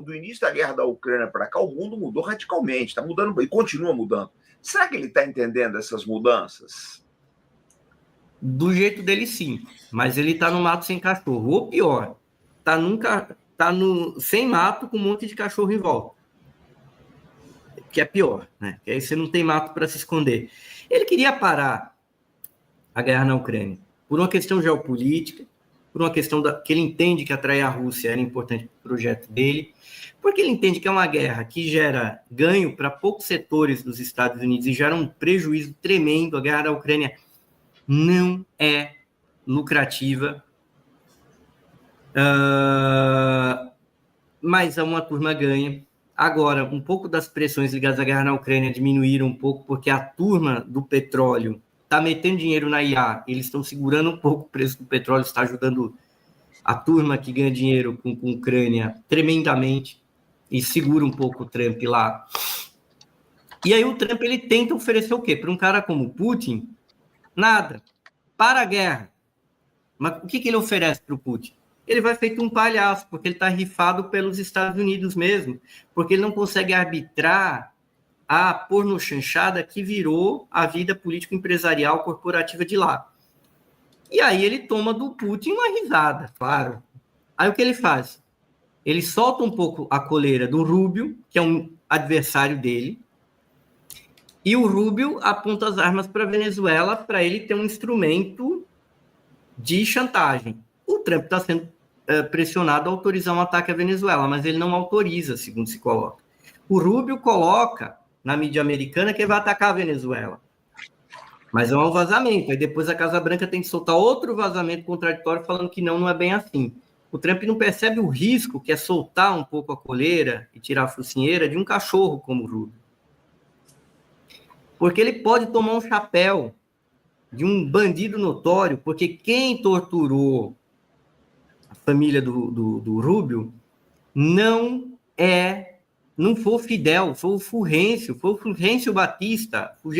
B: do início da guerra da Ucrânia para cá, o mundo mudou radicalmente, está mudando e continua mudando. Será que ele está entendendo essas mudanças?
D: Do jeito dele, sim. Mas ele está no mato sem cachorro. Ou pior, está sem mato com um monte de cachorro em volta. Que é pior, né? Que aí você não tem mato para se esconder. Ele queria parar a guerra na Ucrânia por uma questão geopolítica, por uma questão que ele entende que atrair a Rússia era importante para o projeto dele, porque ele entende que é uma guerra que gera ganho para poucos setores dos Estados Unidos e gera um prejuízo tremendo. A guerra da Ucrânia não é lucrativa, mas uma turma ganha. Agora, um pouco das pressões ligadas à guerra na Ucrânia diminuíram um pouco, porque a turma do petróleo está metendo dinheiro na IA, eles estão segurando um pouco o preço do petróleo, está ajudando a turma que ganha dinheiro com a Ucrânia tremendamente, e segura um pouco o Trump lá. E aí o Trump ele tenta oferecer o quê? Para um cara como Putin, nada. Para a guerra. Mas o que ele oferece para o Putin? Ele vai feito um palhaço, porque ele está rifado pelos Estados Unidos mesmo, porque ele não consegue arbitrar a pornochanchada que virou a vida político-empresarial corporativa de lá. E aí ele toma do Putin uma risada, claro. Aí o que ele faz? Ele solta um pouco a coleira do Rubio, que é um adversário dele, e o Rubio aponta as armas para a Venezuela para ele ter um instrumento de chantagem. O Trump está sendo pressionado a autorizar um ataque à Venezuela, mas ele não autoriza, segundo se coloca. O Rubio coloca na mídia americana que ele vai atacar a Venezuela. Mas é um vazamento. Aí depois a Casa Branca tem que soltar outro vazamento contraditório falando que não é bem assim. O Trump não percebe o risco que é soltar um pouco a coleira e tirar a focinheira de um cachorro como o Rubio. Porque ele pode tomar um chapéu de um bandido notório, porque quem torturou a família do Rubio não foi o Fidel, foi o Fulgêncio Batista, o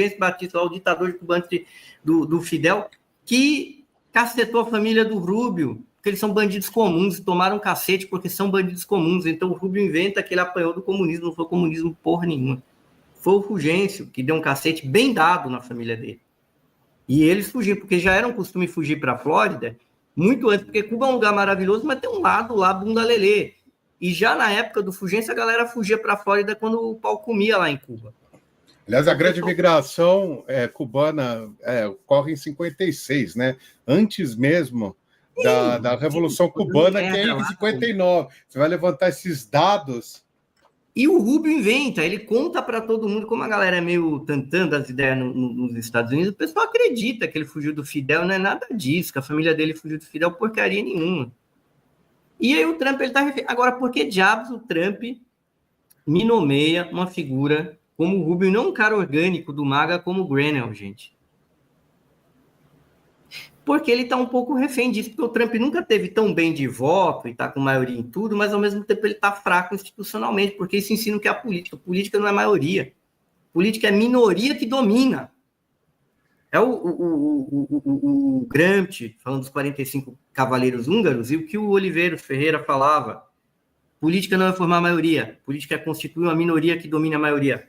D: ditador cubano do Fidel, que cacetou a família do Rubio, porque eles são bandidos comuns, tomaram cacete porque são bandidos comuns. Então o Rubio inventa que ele apanhou do comunismo, não foi comunismo porra nenhuma. Foi o Fulgêncio que deu um cacete bem dado na família dele. E eles fugiram, porque já era um costume fugir para a Flórida muito antes, porque Cuba é um lugar maravilhoso, mas tem um lado lá, bunda lelê. E já na época do Fulgêncio, a galera fugia para a Flórida quando o pau comia lá em Cuba.
C: Aliás, a grande migração cubana ocorre em 56, né? Antes mesmo da Revolução Cubana, que é em 59. Você vai levantar esses dados...
D: E o Rubio inventa, ele conta para todo mundo, como a galera é meio tantando as ideias nos Estados Unidos, o pessoal acredita que ele fugiu do Fidel, não é nada disso, que a família dele fugiu do Fidel, porcaria nenhuma. E aí o Trump, ele tá... Agora, por que diabos o Trump me nomeia uma figura como o Rubio, não um cara orgânico do MAGA como o Grenell, gente? Porque ele está um pouco refém disso, porque o Trump nunca teve tão bem de voto e está com maioria em tudo, mas ao mesmo tempo ele está fraco institucionalmente, porque isso ensina o que é a política. Política não é maioria. Política é minoria que domina. É o Gramsci, falando dos 45 cavaleiros húngaros, e o que o Oliveiros Ferreira falava. Política não é formar maioria. Política é constituir uma minoria que domina a maioria.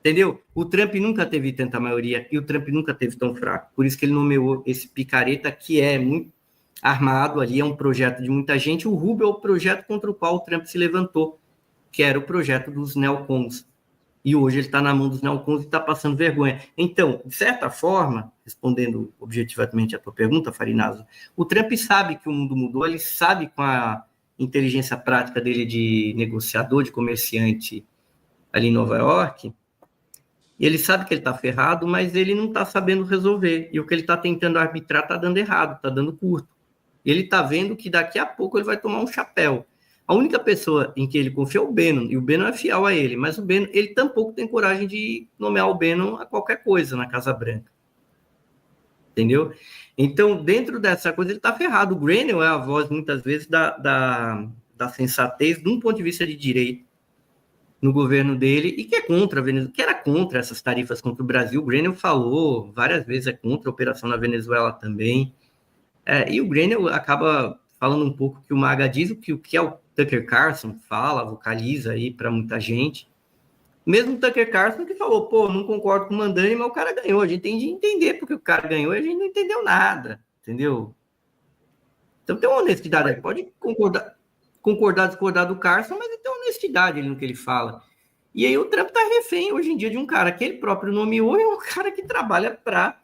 D: Entendeu? O Trump nunca teve tanta maioria e o Trump nunca teve tão fraco. Por isso que ele nomeou esse picareta que é muito armado ali, é um projeto de muita gente. O Rubio é o projeto contra o qual o Trump se levantou, que era o projeto dos neocons. E hoje ele está na mão dos neocons e está passando vergonha. Então, de certa forma, respondendo objetivamente a tua pergunta, Farinazo, o Trump sabe que o mundo mudou, ele sabe com a inteligência prática dele de negociador, de comerciante ali em Nova York, ele sabe que ele está ferrado, mas ele não está sabendo resolver. E o que ele está tentando arbitrar está dando errado, está dando curto. Ele está vendo que daqui a pouco ele vai tomar um chapéu. A única pessoa em que ele confia é o Bannon, e o Bannon é fiel a ele, mas o Bannon, ele tampouco tem coragem de nomear o Bannon a qualquer coisa na Casa Branca. Entendeu? Então, dentro dessa coisa, ele está ferrado. O Grenell é a voz, muitas vezes, da sensatez, de um ponto de vista de direito, no governo dele, e que é contra a Venezuela, que era contra essas tarifas contra o Brasil. O Grenell falou várias vezes, é contra a operação na Venezuela também. E o Grenell acaba falando um pouco que o Maga diz, o que é o Tucker Carlson fala, vocaliza aí para muita gente. Mesmo o Tucker Carlson que falou, pô, não concordo com o Mandani, mas o cara ganhou. A gente tem de entender porque o cara ganhou e a gente não entendeu nada, entendeu? Então tem uma honestidade aí. Pode concordar, discordar do Carlson, mas ele tem honestidade ali no que ele fala. E aí o Trump tá refém hoje em dia de um cara que ele próprio nomeou e um cara que trabalha para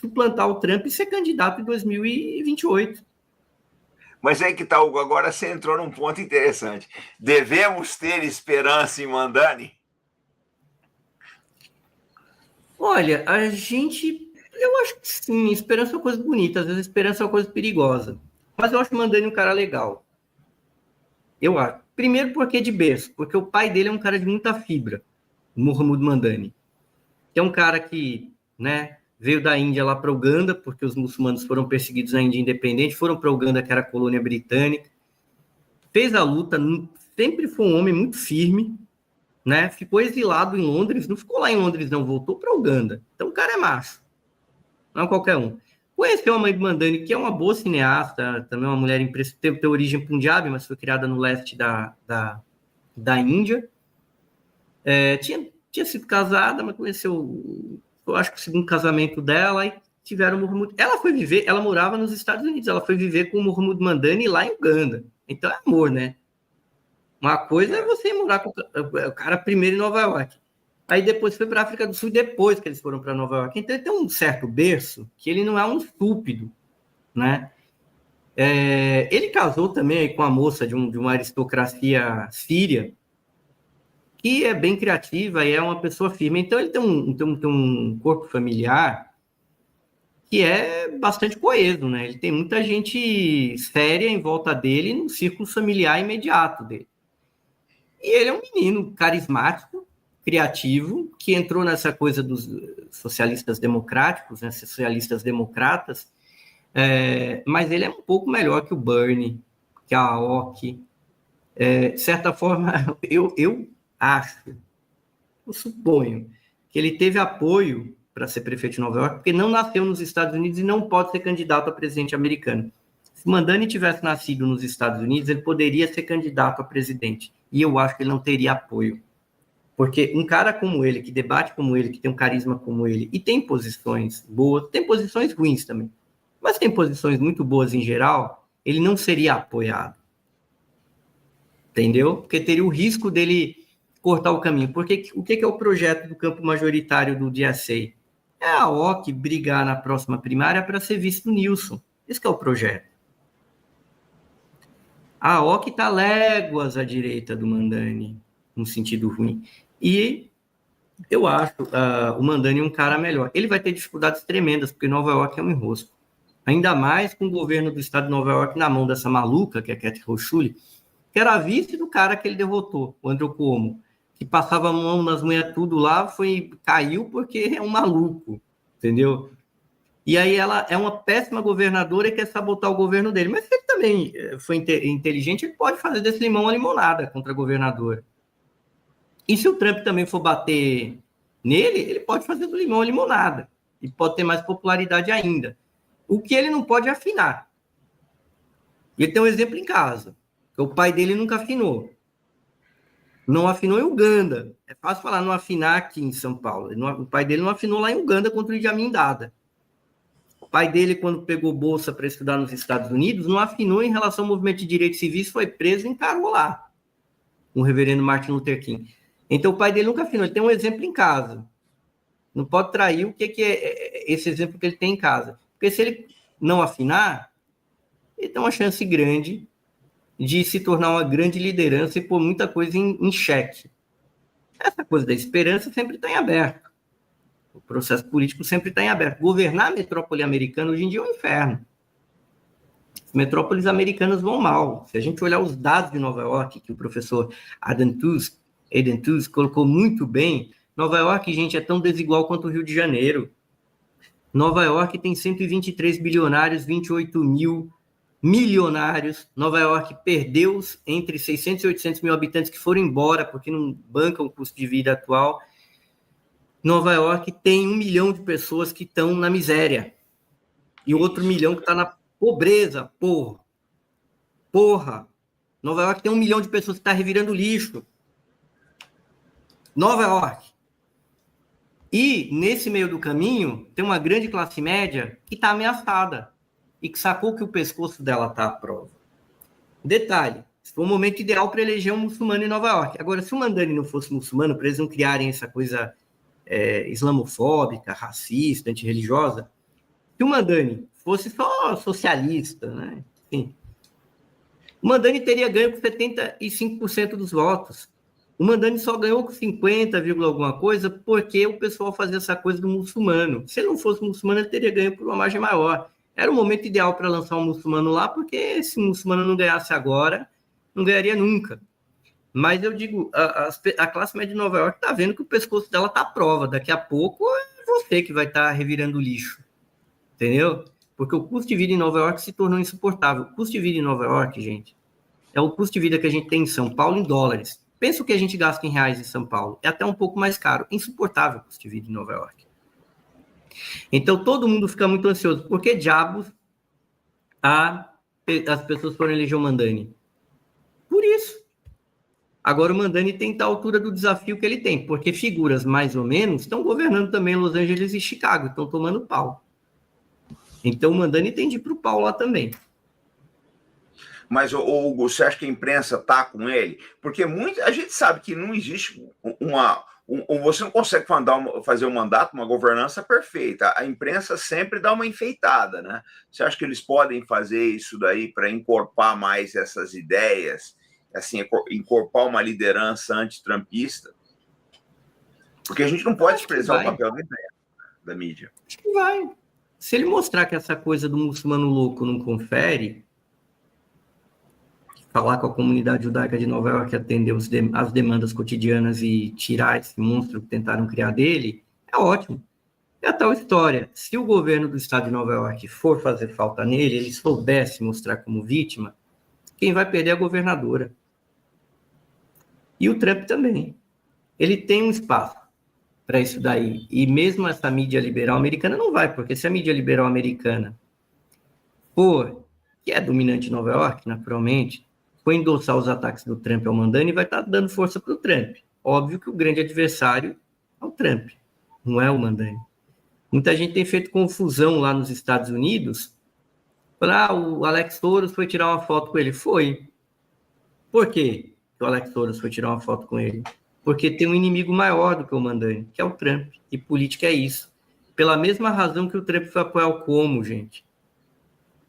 D: suplantar o Trump e ser candidato em 2028.
B: Mas é que tá, Hugo, agora você entrou num ponto interessante. Devemos ter esperança em Mandani?
D: Olha, eu acho que sim, esperança é uma coisa bonita, às vezes esperança é uma coisa perigosa. Mas eu acho o Mandani um cara legal. Eu acho. Primeiro porque é de berço, porque o pai dele é um cara de muita fibra, o Mohamed Mandani. Que é um cara que, né, veio da Índia lá para Uganda, porque os muçulmanos foram perseguidos na Índia independente, foram para Uganda, que era colônia britânica. Fez a luta, sempre foi um homem muito firme, né? Ficou exilado em Londres, não ficou lá em Londres, não, voltou para Uganda. Então o cara é macho, não é qualquer um. Conheceu a mãe do Mandani, que é uma boa cineasta, também uma mulher impressionante, tem origem punjabi, mas foi criada no leste da Índia. Tinha sido casada, mas conheceu, eu acho que o segundo casamento dela, e tiveram o Mohamed. Ela morava nos Estados Unidos, ela foi viver com o Mohamed Mandani lá em Uganda. Então é amor, né? Uma coisa é você morar com o cara primeiro em Nova York. Aí depois foi para a África do Sul, depois que eles foram para Nova York. Então ele tem um certo berço que ele não é um estúpido, né? Ele casou também com a moça de uma aristocracia síria, que é bem criativa e é uma pessoa firme. Então ele tem um corpo familiar que é bastante coeso, né? Ele tem muita gente séria em volta dele no círculo familiar imediato dele. E ele é um menino carismático, criativo, que entrou nessa coisa dos socialistas democráticos, né, socialistas democratas, mas ele é um pouco melhor que o Bernie, que a AOC. De certa forma, eu suponho que ele teve apoio para ser prefeito de Nova York, porque não nasceu nos Estados Unidos e não pode ser candidato a presidente americano. Se Mandani tivesse nascido nos Estados Unidos, ele poderia ser candidato a presidente. E eu acho que ele não teria apoio. Porque um cara como ele, que debate como ele, que tem um carisma como ele, e tem posições boas, tem posições ruins também, mas tem posições muito boas em geral, ele não seria apoiado. Entendeu? Porque teria o risco dele cortar o caminho. Porque o que é o projeto do campo majoritário do DSA? É a OC brigar na próxima primária para ser vice do Nilson. Esse que é o projeto. A OC está léguas à direita do Mandani, no sentido ruim. E eu acho o Mandani um cara melhor. Ele vai ter dificuldades tremendas, porque Nova York é um enrosco. Ainda mais com o governo do estado de Nova York na mão dessa maluca, que é a Kathy Hochuli, que era a vice do cara que ele derrotou, o Andrew Cuomo, que passava a mão nas manhãs tudo lá, caiu porque é um maluco, entendeu? E aí ela é uma péssima governadora e quer sabotar o governo dele. Mas se ele também foi inteligente, ele pode fazer desse limão uma limonada contra a governadora. E se o Trump também for bater nele, ele pode fazer do limão uma limonada. E pode ter mais popularidade ainda. O que ele não pode é afinar. Ele tem um exemplo em casa. O pai dele nunca afinou. Não afinou em Uganda. É fácil falar não afinar aqui em São Paulo. O pai dele não afinou lá em Uganda contra o Idi Amin Dada. O pai dele, quando pegou bolsa para estudar nos Estados Unidos, não afinou em relação ao movimento de direitos civis, foi preso e encarou lá. O reverendo Martin Luther King. Então, o pai dele nunca afinou. Ele tem um exemplo em casa. Não pode trair o que é esse exemplo que ele tem em casa. Porque se ele não afinar, ele tem uma chance grande de se tornar uma grande liderança e pôr muita coisa em xeque. Essa coisa da esperança sempre está em aberto. O processo político sempre está em aberto. Governar a metrópole americana hoje em dia é um inferno. As metrópoles americanas vão mal. Se a gente olhar os dados de Nova York, que o professor Adam Tooze colocou muito bem, Nova York, gente, é tão desigual quanto o Rio de Janeiro. Nova York tem 123 bilionários, 28 mil milionários. Nova York perdeu entre 600 e 800 mil habitantes que foram embora porque não bancam o custo de vida atual. Nova York tem 1 milhão de pessoas que estão na miséria e outro milhão que está na pobreza, porra. Nova York tem 1 milhão de pessoas que está revirando lixo. Nova York. E, nesse meio do caminho, tem uma grande classe média que está ameaçada e que sacou que o pescoço dela está à prova. Detalhe, esse foi o momento ideal para eleger um muçulmano em Nova York. Agora, se o Mamdani não fosse muçulmano, para eles não criarem essa coisa islamofóbica, racista, antirreligiosa, se o Mamdani fosse só socialista, né? Enfim, o Mamdani teria ganho com 75% dos votos. O Mamdani só ganhou com 50, alguma coisa, porque o pessoal fazia essa coisa do muçulmano. Se ele não fosse muçulmano, ele teria ganho por uma margem maior. Era o momento ideal para lançar um muçulmano lá, porque se o muçulmano não ganhasse agora, não ganharia nunca. Mas eu digo, a classe média de Nova York está vendo que o pescoço dela está à prova. Daqui a pouco é você que vai estar revirando lixo. Entendeu? Porque o custo de vida em Nova York se tornou insuportável. O custo de vida em Nova York, gente, é o custo de vida que a gente tem em São Paulo em dólares. Pensa o que a gente gasta em reais em São Paulo. É até um pouco mais caro. Insuportável o custo de vida em Nova York. Então, todo mundo fica muito ansioso. Por que diabos as pessoas foram eleger o Mamdani? Por isso. Agora, o Mamdani tem que estar à altura do desafio que ele tem, porque figuras, mais ou menos, estão governando também Los Angeles e Chicago, estão tomando pau. Então, o Mamdani tem de ir para o pau lá também.
B: Mas, Hugo, você acha que a imprensa está com ele? Porque a gente sabe que não existe você não consegue fazer um mandato, uma governança perfeita. A imprensa sempre dá uma enfeitada, né? Você acha que eles podem fazer isso daí para encorpar mais essas ideias, assim, encorpar uma liderança antitrumpista? Porque a gente não pode desprezar o papel da mídia.
D: Acho que vai. Se ele mostrar que essa coisa do muçulmano louco não confere, falar com a comunidade judaica de Nova York, atender as demandas cotidianas e tirar esse monstro que tentaram criar dele, é ótimo. É a tal história. Se o governo do estado de Nova York for fazer falta nele, ele soubesse mostrar como vítima, quem vai perder é a governadora. E o Trump também. Ele tem um espaço para isso daí. E mesmo essa mídia liberal americana não vai, porque se a mídia liberal americana que é dominante em Nova York, naturalmente, for endossar os ataques do Trump ao Mamdani, vai estar dando força para o Trump. Óbvio que o grande adversário é o Trump, não é o Mamdani. Muita gente tem feito confusão lá nos Estados Unidos. O Alex Soros foi tirar uma foto com ele. Foi. Por quê que o Alex Soros foi tirar uma foto com ele? Porque tem um inimigo maior do que o Mamdani, que é o Trump. E política é isso. Pela mesma razão que o Trump foi apoiar o Cuomo, gente.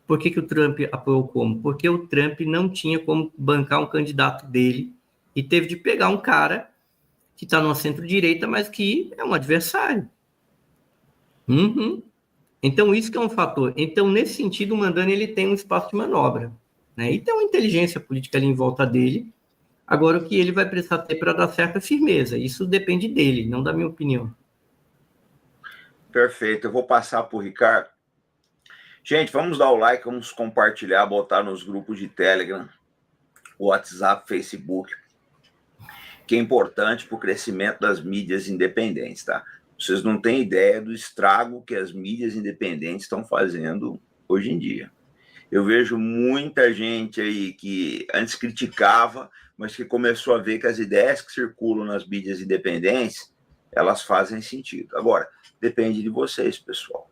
D: Por que o Trump apoiou o Cuomo? Porque o Trump não tinha como bancar um candidato dele e teve de pegar um cara que está no centro-direita, mas que é um adversário. Então, isso que é um fator. Então, nesse sentido, o Mamdani ele tem um espaço de manobra, né? E tem uma inteligência política ali em volta dele. Agora, o que ele vai precisar ter para dar certa firmeza, isso depende dele, não da minha opinião.
B: Perfeito. Eu vou passar para o Ricardo. Gente, vamos dar o like, vamos compartilhar, botar nos grupos de Telegram, WhatsApp, Facebook, que é importante para o crescimento das mídias independentes, tá? Vocês não têm ideia do estrago que as mídias independentes estão fazendo hoje em dia. Eu vejo muita gente aí que antes criticava, mas que começou a ver que as ideias que circulam nas mídias independentes, elas fazem sentido. Agora, depende de vocês, pessoal.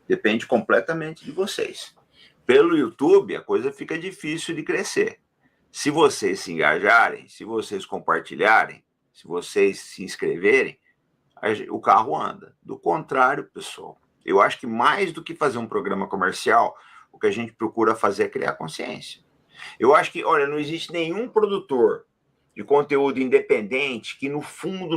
B: Depende completamente de vocês. Pelo YouTube, a coisa fica difícil de crescer. Se vocês se engajarem, se vocês compartilharem, se vocês se inscreverem, o carro anda. Do contrário, pessoal, eu acho que mais do que fazer um programa comercial, o que a gente procura fazer é criar consciência. Eu acho que, olha, não existe nenhum produtor de conteúdo independente que, no fundo,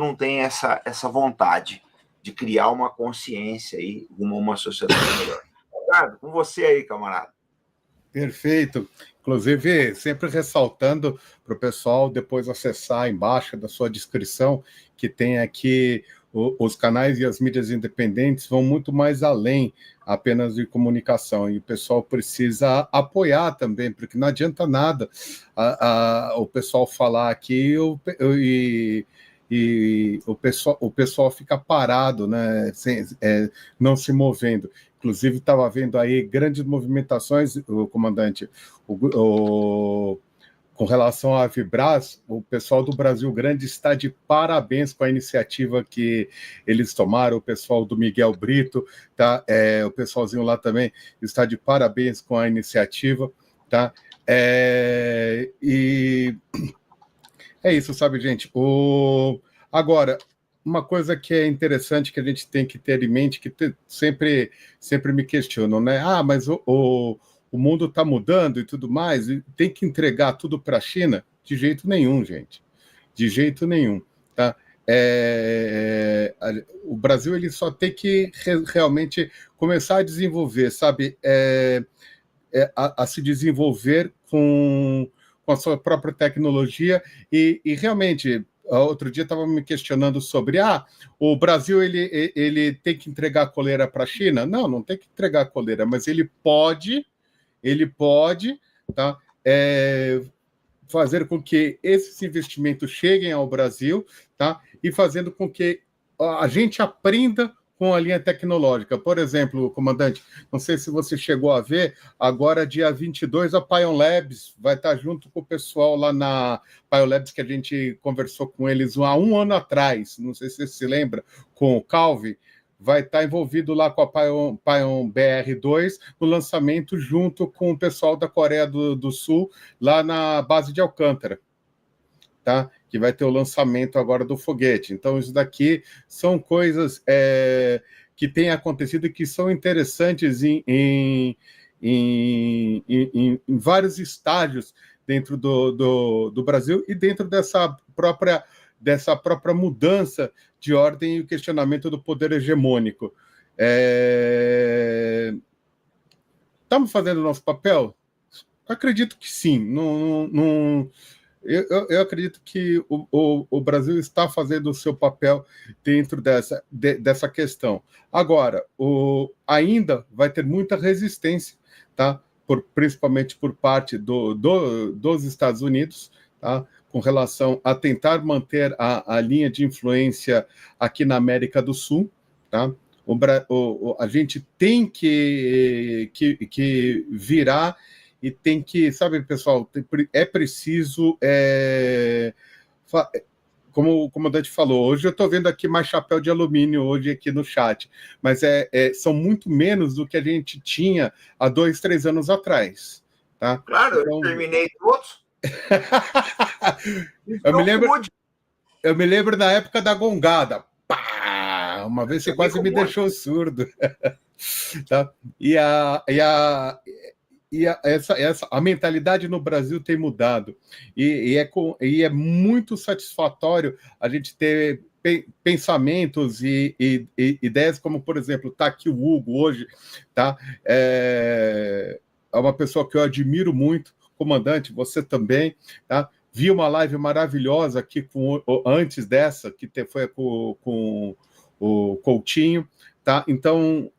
B: não tem essa vontade de criar uma consciência aí, uma sociedade melhor. Obrigado, com você aí, camarada.
C: Perfeito. Inclusive, sempre ressaltando para o pessoal depois acessar embaixo da sua descrição, que tem aqui os canais e as mídias independentes vão muito mais além apenas de comunicação, e o pessoal precisa apoiar também, porque não adianta nada o pessoal falar aqui e o pessoal fica parado, né, não se movendo. Inclusive, estava vendo aí grandes movimentações, o comandante, com relação à Vibras, o pessoal do Brasil Grande está de parabéns com a iniciativa que eles tomaram, o pessoal do Miguel Brito, tá? O pessoalzinho lá também está de parabéns com a iniciativa, tá? E é isso, sabe, gente? Agora, uma coisa que é interessante que a gente tem que ter em mente, que sempre me questionam, né? Ah, mas o mundo está mudando e tudo mais, e tem que entregar tudo para a China? De jeito nenhum, gente. De jeito nenhum, tá? O Brasil ele só tem que realmente começar a desenvolver, sabe? A se desenvolver com a sua própria tecnologia e realmente... Outro dia estava me questionando sobre o Brasil ele tem que entregar a coleira para a China? Não tem que entregar a coleira, mas ele pode, tá, fazer com que esses investimentos cheguem ao Brasil, tá, e fazendo com que a gente aprenda com a linha tecnológica. Por exemplo, comandante, não sei se você chegou a ver, agora dia 22 a Pion Labs vai estar junto com o pessoal lá na Pion Labs, que a gente conversou com eles há um ano atrás, não sei se você se lembra, com o Calvi, vai estar envolvido lá com a Pion BR2 no lançamento junto com o pessoal da Coreia do Sul, lá na base de Alcântara, tá? Que vai ter o lançamento agora do foguete. Então, isso daqui são coisas que têm acontecido e que são interessantes em vários estágios dentro do Brasil e dentro dessa própria mudança de ordem e o questionamento do poder hegemônico. Estamos fazendo o nosso papel? Acredito que sim. Eu acredito que o Brasil está fazendo o seu papel dentro dessa questão. Agora, ainda vai ter muita resistência, tá? Principalmente por parte dos Estados Unidos, tá? Com relação a tentar manter a linha de influência aqui na América do Sul, tá? A gente tem que virar e tem que, sabe, pessoal, é preciso, como o comandante falou, hoje eu estou vendo aqui mais chapéu de alumínio hoje aqui no chat, mas são muito menos do que a gente tinha há 2, 3 anos atrás. Tá?
B: Claro, então... eu terminei todos.
C: eu me lembro da época da gongada. Pá! Uma vez você quase me deixou surdo. Tá? A mentalidade no Brasil tem mudado e é muito satisfatório a gente ter pensamentos e ideias como, por exemplo, tá aqui o Hugo hoje, tá? É uma pessoa que eu admiro muito, comandante, você também, tá? Vi uma live maravilhosa aqui antes dessa, que foi com o Coutinho, tá? Então,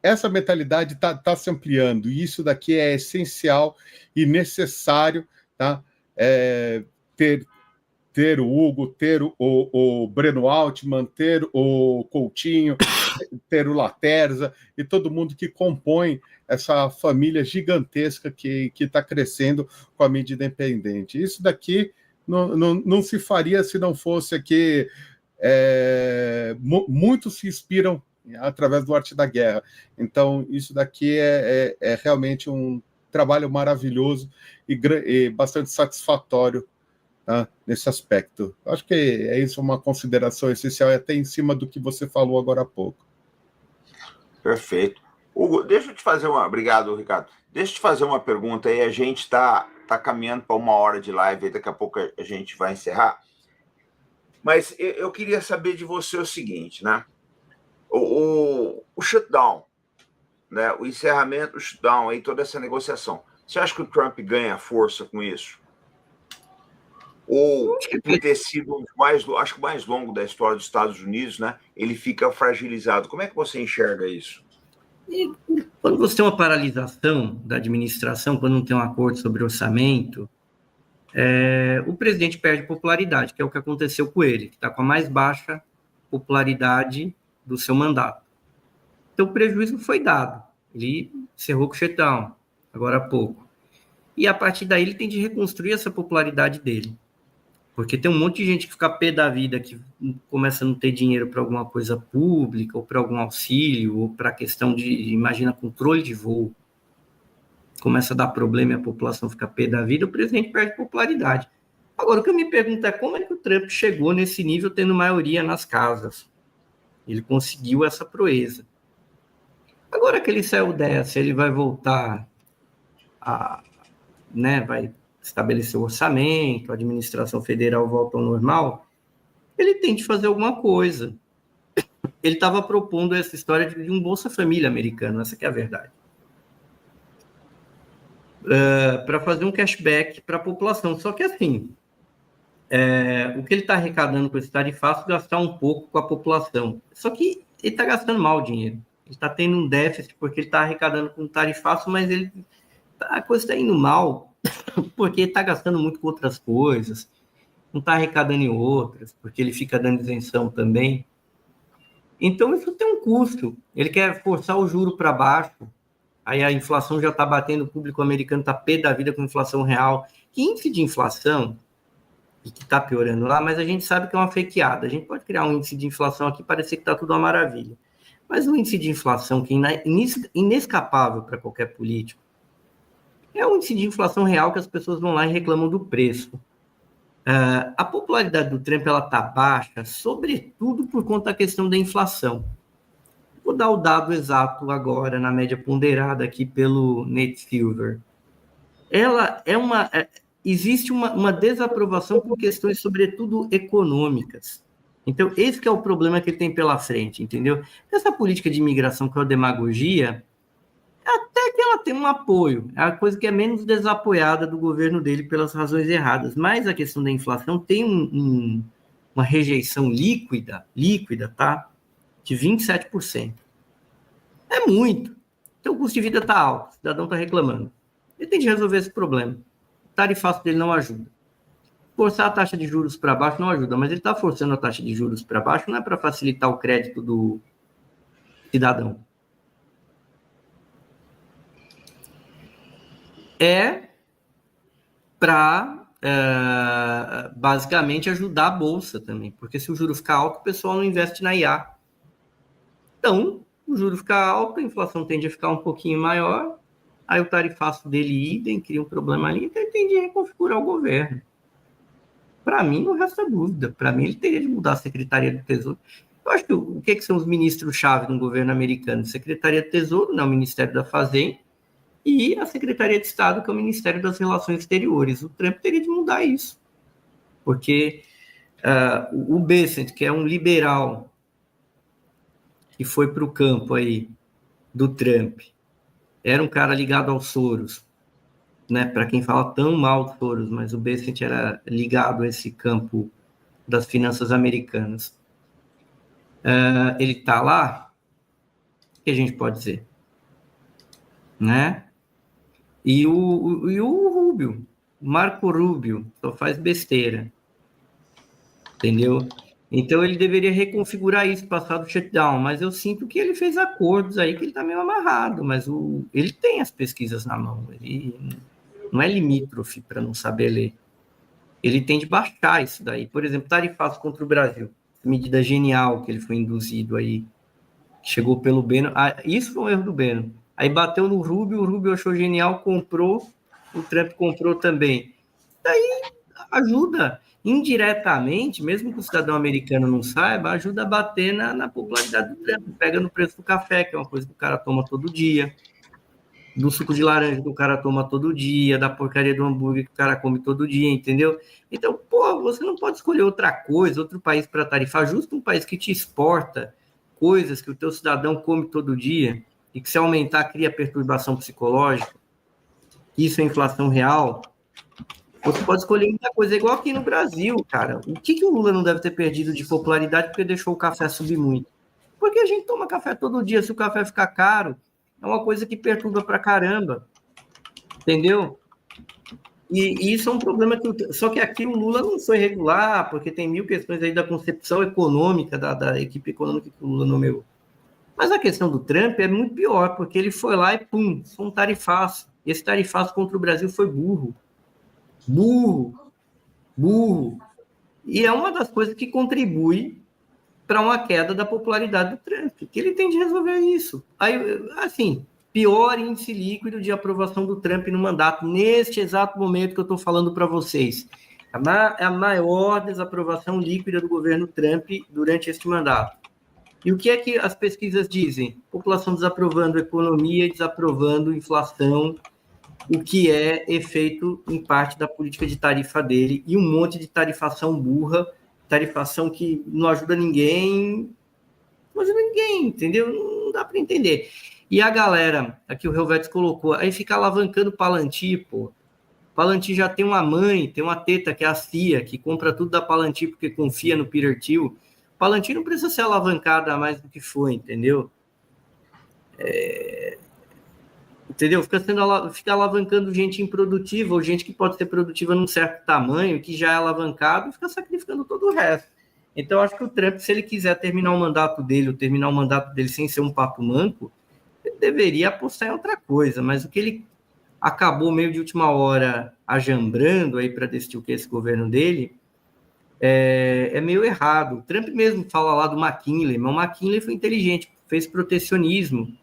C: essa mentalidade está se ampliando, e isso daqui é essencial e necessário, tá? Ter o Hugo, ter o Breno Altman, ter o Coutinho, ter o Laterza e todo mundo que compõe essa família gigantesca que está crescendo com a mídia independente. Isso daqui não se faria se não fosse aqui. Muitos se inspiram através do Arte da Guerra. Então, isso daqui é realmente um trabalho maravilhoso e bastante satisfatório tá, nesse aspecto. Acho que é isso uma consideração essencial, até em cima do que você falou agora há pouco.
B: Perfeito. Hugo, deixa eu te fazer uma... Obrigado, Ricardo. Deixa eu te fazer uma pergunta aí. A gente está caminhando para 1 hora de live, daqui a pouco a gente vai encerrar. Mas eu queria saber de você o seguinte, né? O shutdown, né? O encerramento, o shutdown, aí, toda essa negociação. Você acha que o Trump ganha força com isso? Ou por ter sido o mais longo da história dos Estados Unidos, né? Ele fica fragilizado. Como é que você enxerga isso?
D: E quando você tem uma paralisação da administração, quando não tem um acordo sobre orçamento, o presidente perde popularidade, que é o que aconteceu com ele, que está com a mais baixa popularidade do seu mandato. Então, o prejuízo foi dado. Ele encerrou com o shutdown, agora há pouco. E, a partir daí, ele tem de reconstruir essa popularidade dele. Porque tem um monte de gente que fica pé da vida, que começa a não ter dinheiro para alguma coisa pública, ou para algum auxílio, ou para questão de, imagina, controle de voo. Começa a dar problema e a população fica pé da vida, o presidente perde popularidade. Agora, o que eu me pergunto é como é que o Trump chegou nesse nível tendo maioria nas casas? Ele conseguiu essa proeza. Agora que ele saiu dessa, ele vai voltar a... né, vai estabelecer o orçamento, a administração federal volta ao normal, ele tem de fazer alguma coisa. Ele estava propondo essa história de um Bolsa Família americano, essa que é a verdade. Para fazer um cashback para a população. Só que assim, o que ele está arrecadando com esse tarifaço, gastar um pouco com a população. Só que ele está gastando mal o dinheiro. Ele está tendo um déficit porque ele está arrecadando com tarifaço, mas a coisa está indo mal porque ele está gastando muito com outras coisas, não está arrecadando em outras, porque ele fica dando isenção também. Então, isso tem um custo. Ele quer forçar o juro para baixo, aí a inflação já está batendo, o público americano está pé da vida com inflação real. Que índice de inflação, e que está piorando lá, mas a gente sabe que é uma fakeada. A gente pode criar um índice de inflação aqui e parecer que está tudo uma maravilha. Mas o índice de inflação, que é inescapável para qualquer político, é o índice de inflação real que as pessoas vão lá e reclamam do preço. A popularidade do Trump está baixa, sobretudo por conta da questão da inflação. Vou dar o dado exato agora, na média ponderada aqui pelo Nate Silver. Existe uma desaprovação por questões, sobretudo, econômicas. Então, esse que é o problema que ele tem pela frente, entendeu? Essa política de imigração, que é uma demagogia, até que ela tem um apoio, é a coisa que é menos desapoiada do governo dele pelas razões erradas, mas a questão da inflação tem uma rejeição líquida, tá? De 27%. É muito. Então o custo de vida está alto, o cidadão está reclamando. Ele tem de resolver esse problema. O tarifaço dele não ajuda. Forçar a taxa de juros para baixo não ajuda, mas ele está forçando a taxa de juros para baixo não é para facilitar o crédito do cidadão. É para, basicamente, ajudar a Bolsa também, porque se o juro ficar alto, o pessoal não investe na IA. Então, o juro fica alto, a inflação tende a ficar um pouquinho maior, aí o tarifaço dele idem, cria um problema ali, então ele tem de reconfigurar o governo. Para mim, não resta dúvida. Para mim, ele teria de mudar a Secretaria do Tesouro. Eu acho que o que são os ministros-chave no governo americano? Secretaria do Tesouro, né, o Ministério da Fazenda, e a Secretaria de Estado, que é o Ministério das Relações Exteriores. O Trump teria de mudar isso, porque o Bessent, que é um liberal, que foi para o campo aí do Trump, era um cara ligado aos Soros, né? Para quem fala tão mal dos Soros, mas o Bessent era ligado a esse campo das finanças americanas. Ele está lá, o que a gente pode dizer? Né? E o Rubio, Marco Rubio, só faz besteira. Entendeu? Então ele deveria reconfigurar isso, passar do shutdown, mas eu sinto que ele fez acordos aí que ele está meio amarrado, mas ele tem as pesquisas na mão, ele não é limítrofe para não saber ler. Ele tem de baixar isso daí. Por exemplo, tarifaço contra o Brasil, medida genial que ele foi induzido aí, chegou pelo Beno. Isso foi um erro do Beno. Aí bateu no Rubio, o Rubio achou genial, comprou, o Trump comprou também. Daí ajuda indiretamente, mesmo que o cidadão americano não saiba, ajuda a bater na popularidade do Trump. Pega no preço do café, que é uma coisa que o cara toma todo dia, do suco de laranja que o cara toma todo dia, da porcaria do hambúrguer que o cara come todo dia, entendeu? Então, pô, você não pode escolher outra coisa, outro país para tarifar, justo um país que te exporta coisas que o teu cidadão come todo dia e que se aumentar cria perturbação psicológica, isso é inflação real. Você pode escolher muita coisa, igual aqui no Brasil, cara. O que o Lula não deve ter perdido de popularidade porque deixou o café subir muito? Porque a gente toma café todo dia. Se o café ficar caro, é uma coisa que perturba pra caramba. Entendeu? E isso é um problema que... Só que aqui o Lula não foi regular, porque tem 1000 questões aí da concepção econômica, da equipe econômica que o Lula nomeou. Mas a questão do Trump é muito pior, porque ele foi lá e, pum, foi um tarifaço. Esse tarifaço contra o Brasil foi burro. Burro. E é uma das coisas que contribui para uma queda da popularidade do Trump, que ele tem de resolver isso. Aí, assim, pior índice líquido de aprovação do Trump no mandato, neste exato momento que eu estou falando para vocês. É a maior desaprovação líquida do governo Trump durante este mandato. E o que é que as pesquisas dizem? População desaprovando economia, desaprovando inflação, o que é efeito, em parte, da política de tarifa dele, e um monte de tarifação burra, tarifação que não ajuda ninguém, entendeu? Não dá para entender. E a galera, aqui o Helvetes colocou, aí fica alavancando Palantir, pô. Palantir já tem uma mãe, tem uma teta, que é a CIA, que compra tudo da Palantir porque confia no Peter Thiel. Palantir não precisa ser alavancada mais do que foi, entendeu? Entendeu? Fica alavancando gente improdutiva, ou gente que pode ser produtiva num certo tamanho, que já é alavancado, e fica sacrificando todo o resto. Então, acho que o Trump, se ele quiser terminar o mandato dele, ou terminar o mandato dele sem ser um pato manco, ele deveria apostar em outra coisa, mas o que ele acabou meio de última hora ajambrando aí para decidir o que é esse governo dele, é meio errado. O Trump mesmo fala lá do McKinley, mas o McKinley foi inteligente, fez protecionismo,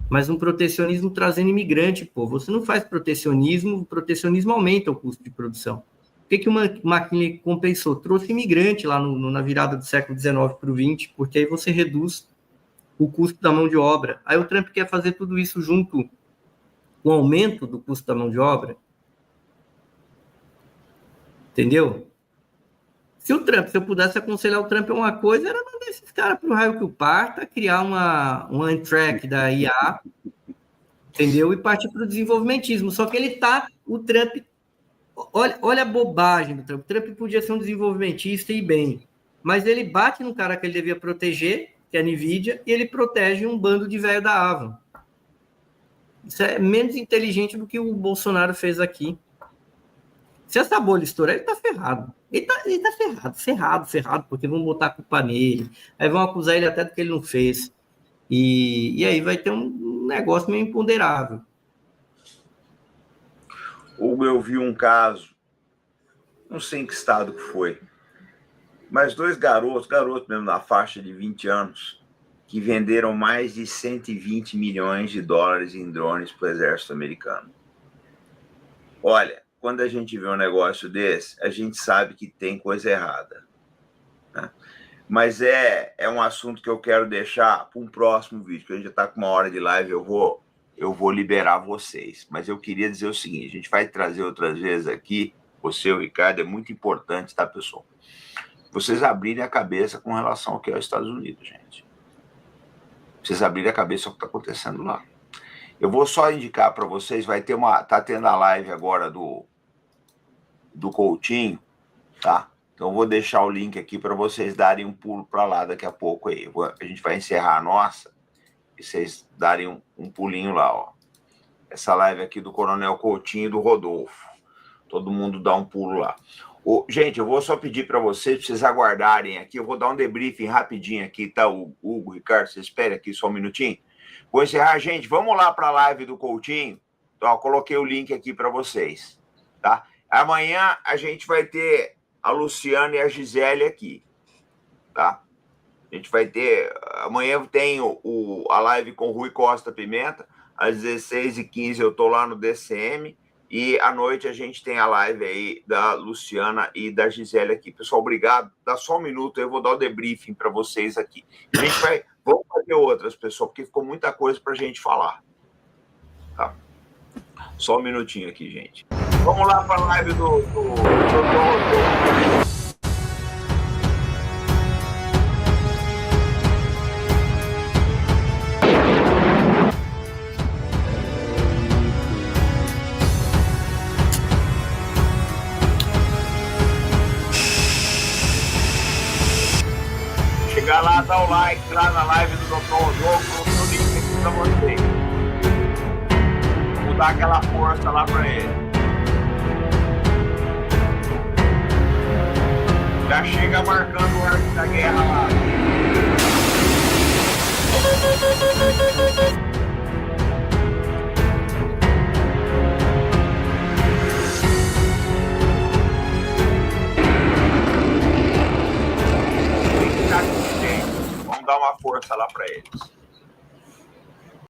D: mas um protecionismo trazendo imigrante, pô. Você não faz protecionismo, o protecionismo aumenta o custo de produção. O que o McKinley compensou? Trouxe imigrante lá na virada do século XIX para o XX, porque aí você reduz o custo da mão de obra. Aí o Trump quer fazer tudo isso junto com o aumento do custo da mão de obra. Entendeu? Se eu pudesse aconselhar o Trump a uma coisa, era mandar esses caras para o raio que o parta, criar uma Amtrak da IA, entendeu? E partir para o desenvolvimentismo. Só que o Trump, olha a bobagem do Trump. O Trump podia ser um desenvolvimentista e bem, mas ele bate no cara que ele devia proteger, que é a NVIDIA, e ele protege um bando de velho da Avon. Isso é menos inteligente do que o Bolsonaro fez aqui. Se essa bolha estourar, ele tá ferrado. Ele tá ferrado, porque vão botar a culpa nele. Aí vão acusar ele até do que ele não fez. E aí vai ter um negócio meio imponderável.
B: Eu vi um caso, não sei em que estado que foi, mas 2 garotos mesmo na faixa de 20 anos, que venderam mais de 120 milhões de dólares em drones para o exército americano. Olha, quando a gente vê um negócio desse, a gente sabe que tem coisa errada, né? Mas é um assunto que eu quero deixar para um próximo vídeo, porque a gente já está com 1 hora de live, eu vou liberar vocês. Mas eu queria dizer o seguinte, a gente vai trazer outras vezes aqui, você e o Ricardo, é muito importante, tá, pessoal? Vocês abrirem a cabeça com relação ao que é os Estados Unidos, gente. Vocês abrirem a cabeça ao que está acontecendo lá. Eu vou só indicar para vocês, tá tendo a live agora do Coutinho, tá? Então eu vou deixar o link aqui para vocês darem um pulo para lá daqui a pouco aí. A gente vai encerrar a nossa e vocês darem um pulinho lá, ó. Essa live aqui do Coronel Coutinho e do Rodolfo. Todo mundo dá um pulo lá. Gente, eu vou só pedir para vocês aguardarem aqui. Eu vou dar um debriefing rapidinho aqui, tá? O Hugo, Ricardo, vocês esperem aqui só um minutinho. Vou encerrar, gente. Vamos lá para a live do Coutinho. Então, ó, coloquei o link aqui para vocês, tá? Amanhã a gente vai ter a Luciana e a Gisele aqui, tá? A gente vai ter... Amanhã tem a live com o Rui Costa Pimenta. Às 16h15 eu tô lá no DCM. E à noite a gente tem a live aí da Luciana e da Gisele aqui. Pessoal, obrigado. Dá só um minuto, eu vou dar o debriefing para vocês aqui. A gente vamos fazer outras, pessoal, porque ficou muita coisa para a gente falar. Tá? Só um minutinho aqui, gente. Vamos lá para a live do Chega lá, dá o like lá na live do Dr. Rodolfo, o link aqui pra vocês. Vamos dar aquela força lá pra ele. Já chega marcando o Arte da Guerra lá. Vamos dar uma força lá para eles.